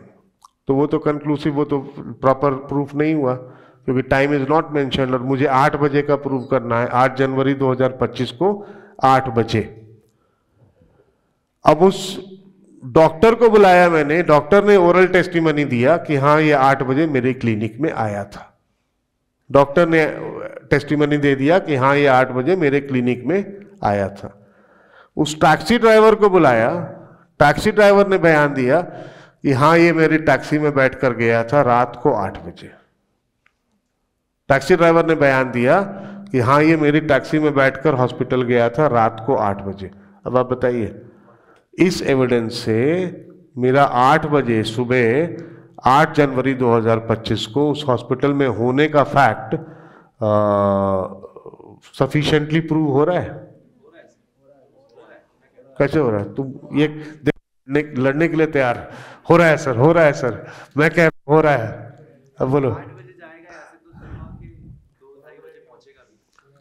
तो वो तो कंक्लूसिव, वो तो प्रॉपर प्रूफ नहीं हुआ, क्योंकि टाइम इज नॉट मेंशन। और मुझे 8 बजे का प्रूफ करना है, 8 जनवरी 2025 को 8 बजे। अब उस डॉक्टर को बुलाया मैंने, डॉक्टर ने ओरल टेस्टिमनी दिया कि हाँ ये 8 बजे मेरे क्लिनिक में आया था। डॉक्टर ने टेस्टिमनी दे दिया कि हाँ ये 8 बजे मेरे क्लिनिक में आया था। उस टैक्सी ड्राइवर को बुलाया, टैक्सी ड्राइवर ने बयान दिया कि हाँ ये मेरी टैक्सी में बैठ कर गया था रात को 8 बजे। टैक्सी ड्राइवर ने बयान दिया कि हाँ ये मेरी टैक्सी में बैठकर हॉस्पिटल गया था रात को 8 बजे। अब आप बताइए, इस एविडेंस से मेरा 8 बजे सुबह 8 जनवरी 2025 को उस हॉस्पिटल में होने का फैक्ट सफिशिएंटली प्रूव हो रहा है? कैसे हो रहा है? तुम ये लड़ने के लिए तैयार हो रहा है सर, हो रहा है सर, मैं कह हो रहा है। अब बोलो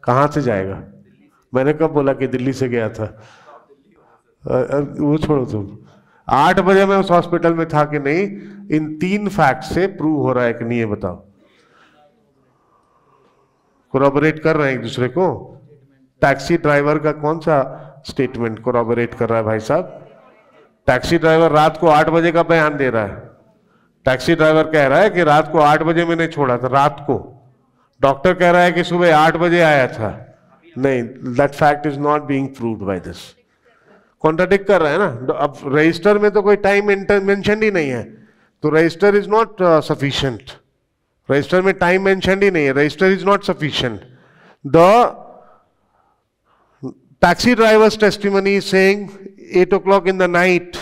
कहाँ से जाएगा? मैंने कब बोला कि दिल्ली से गया था? वो छोड़ो तुम। 8 बजे मैं उस हॉस्पिटल में था कि नहीं, इन 3 फैक्ट से प्रूव हो रहा है कि नहीं, ये बताओ। कोरॉबरेट कर रहे हैं एक दूसरे को? टैक्सी ड्राइवर का कौन सा स्टेटमेंट कोरॉबरेट कर रहा है भाई साहब? टैक्सी ड्राइवर रात को 8 बजे का बयान दे रहा है। टैक्सी ड्राइवर कह रहा है कि रात को 8 बजे मैंने छोड़ा था, रात को। डॉक्टर कह रहा है कि सुबह 8 बजे आया था। नहीं, that fact is not being proved by this. Contradict कर रहा है ना। अब रजिस्टर में तो कोई टाइम मेंशन ही नहीं है, तो register is not sufficient. Register में टाइम मेंशन ही नहीं है, register is not sufficient. The taxi drivers testimony is saying 8 o'clock in the night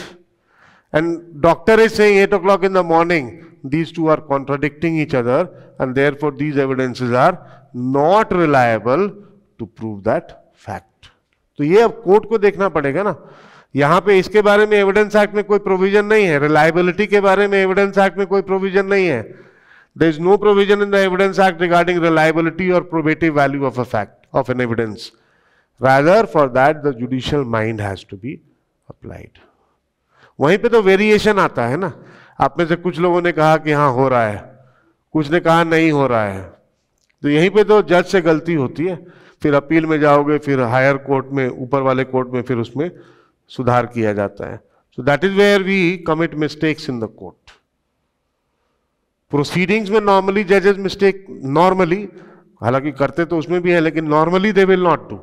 and doctor is saying 8 o'clock in the morning. These two are contradicting each other and therefore these evidences are not reliable to prove that fact. तो ये अब court को देखना पड़ेगा ना। यहां पे इसके बारे में एविडेंस एक्ट में कोई प्रोविजन नहीं है, रिलायबिलिटी के बारे में एविडेंस एक्ट में कोई प्रोविजन नहीं है। There is no provision in the evidence act regarding reliability और probative value of a fact of an evidence. Rather for that the judicial mind has to be applied. वहीं पे तो variation आता है ना। आप में से कुछ लोगों ने कहा कि हाँ हो रहा है, कुछ ने कहा नहीं हो रहा है, तो यहीं पे तो जज से गलती होती है। फिर अपील में जाओगे, फिर हायर कोर्ट में, ऊपर वाले कोर्ट में, फिर उसमें सुधार किया जाता है। So that is where we commit mistakes in the court. Proceedings में नॉर्मली जजेस मिस्टेक, नॉर्मली, हालांकि करते तो उसमें भी है, लेकिन normally they will not do.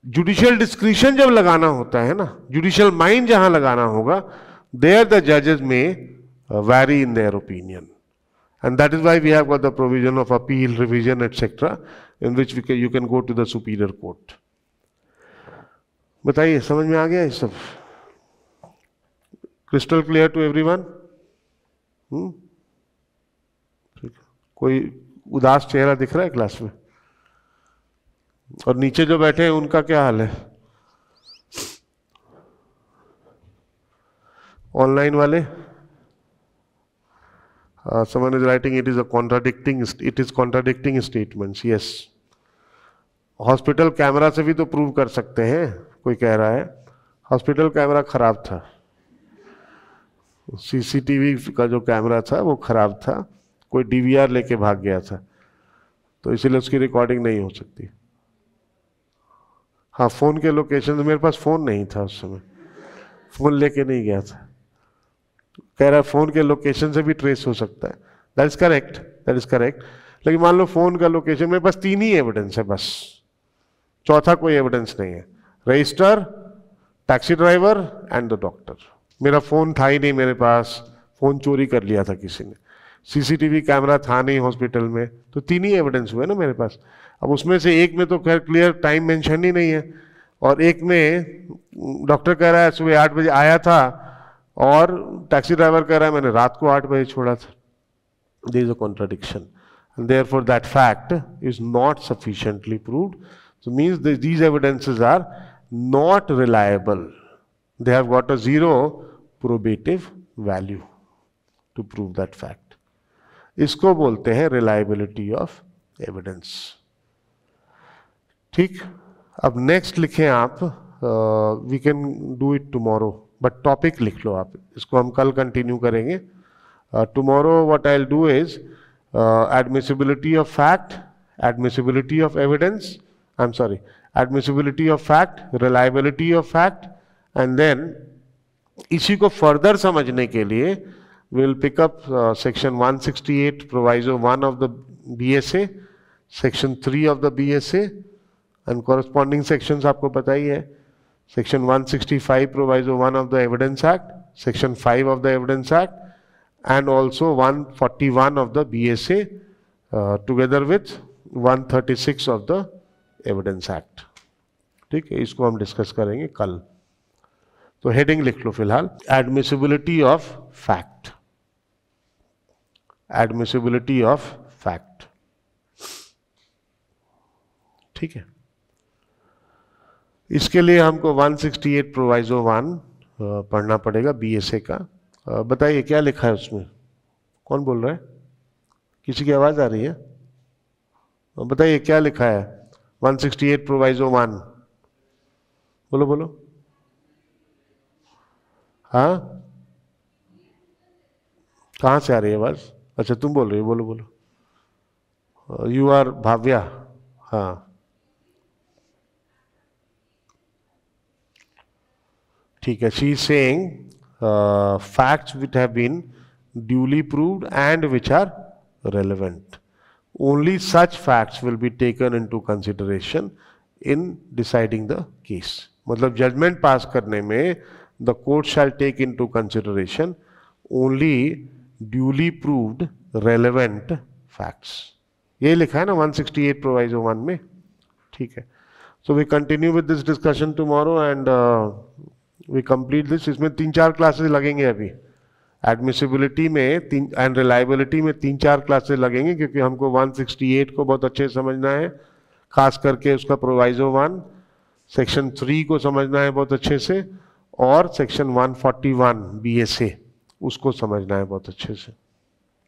Judicial discretion जब लगाना होता है ना, जुडिशियल माइंड जहां लगाना होगा, देयर द जजेस may vary in their opinion, and that is why we have got the provision of appeal, revision, etc., in which you can go to the superior court. बताइए, समझ में आ गया ये सब? Crystal clear to everyone? ठीक है। कोई उदास चेहरा दिख रहा है क्लास में? और नीचे जो बैठे हैं उनका क्या हाल है? ऑनलाइन वाले? Someone is writing it is contradicting statements. Yes. Hospital camera से भी तो प्रूव कर सकते हैं। कोई कह रहा है हॉस्पिटल कैमरा खराब था, सीसीटीवी का जो कैमरा था वो खराब था, कोई डीवीआर लेके भाग गया था, तो इसीलिए उसकी रिकॉर्डिंग नहीं हो सकती। हाँ, फोन के लोकेशन, मेरे पास फोन नहीं था उस समय, फोन लेके नहीं गया था। कह रहा है फोन के लोकेशन से भी ट्रेस हो सकता है। That is correct, that is correct. लेकिन मान लो फोन का लोकेशन, मेरे पास 3 ही एविडेंस है बस, चौथा कोई एविडेंस नहीं है। Register, taxi driver and the doctor. मेरा फोन था ही नहीं मेरे पास, फोन चोरी कर लिया था किसी ने। सीसीटीवी कैमरा था नहीं हॉस्पिटल में, तो 3 ही एविडेंस हुए ना मेरे पास। अब उसमें से एक में तो खैर क्लियर टाइम मेंशन ही नहीं है, और एक में डॉक्टर कह रहा है सुबह 8 बजे आया था, और टैक्सी ड्राइवर कह रहा है मैंने रात को 8 बजे छोड़ा था। There is a contradiction. and therefore that fact is not sufficiently proved. So means that these evidences are not reliable. They have got a zero probative value to prove that fact. इसको बोलते हैं reliability of evidence. ठीक, अब next लिखें आप, we can do it tomorrow, but topic लिख लो आप, इसको हम कल कंटिन्यू करेंगे. Tomorrow what I will do is admissibility of fact, admissibility of evidence, I'm sorry, admissibility of fact, reliability of fact, and then इसी को फर्दर समझने के लिए we'll pick up section 168 proviso 1 of the BSA, section 3 of the BSA, and corresponding sections आपको पता ही है, section 165 proviso 1 of the Evidence Act, section 5 of the Evidence Act, and also 141 of the BSA together with 136 of the Evidence Act. ठीक है, इसको हम discuss करेंगे कल. तो हेडिंग लिख लो फिलहाल, admissibility of fact, admissibility of fact. ठीक है, इसके लिए हमको 168 प्रोवाइजो 1 पढ़ना पड़ेगा BSA का. बताइए क्या लिखा है उसमें, कौन बोल रहा है, किसी की आवाज आ रही है? बताइए क्या लिखा है 168 प्रोवाइजो 1, बोलो बोलो. हाँ, कहाँ से आ रही है आवाज? अच्छा तुम बोल रही हो, बोलो बोलो. You are Bhavya. हाँ ठीक है. She is saying facts which have been duly proved and which are relevant. Only such facts will be taken into consideration in deciding the case. मतलब जजमेंट पास करने में the court shall take into consideration only duly proved relevant facts. ये लिखा है ना 168 proviso 1 में. ठीक है, so we continue with this discussion tomorrow and we complete this. इसमें 3-4 क्लासेस लगेंगे अभी. एडमिसिबिलिटी में एंड रिलायबिलिटी में 3-4 क्लासेस लगेंगे, क्योंकि हमको 168 को बहुत अच्छे से समझना है, खास करके उसका प्रोवाइजो 1, सेक्शन 3 को समझना है बहुत अच्छे से, और सेक्शन 141 BSA उसको समझना है बहुत अच्छे से.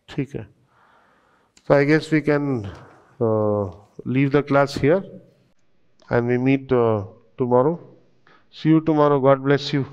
ठीक है, so I guess we can leave the class here and we meet tomorrow. See you tomorrow. God bless you.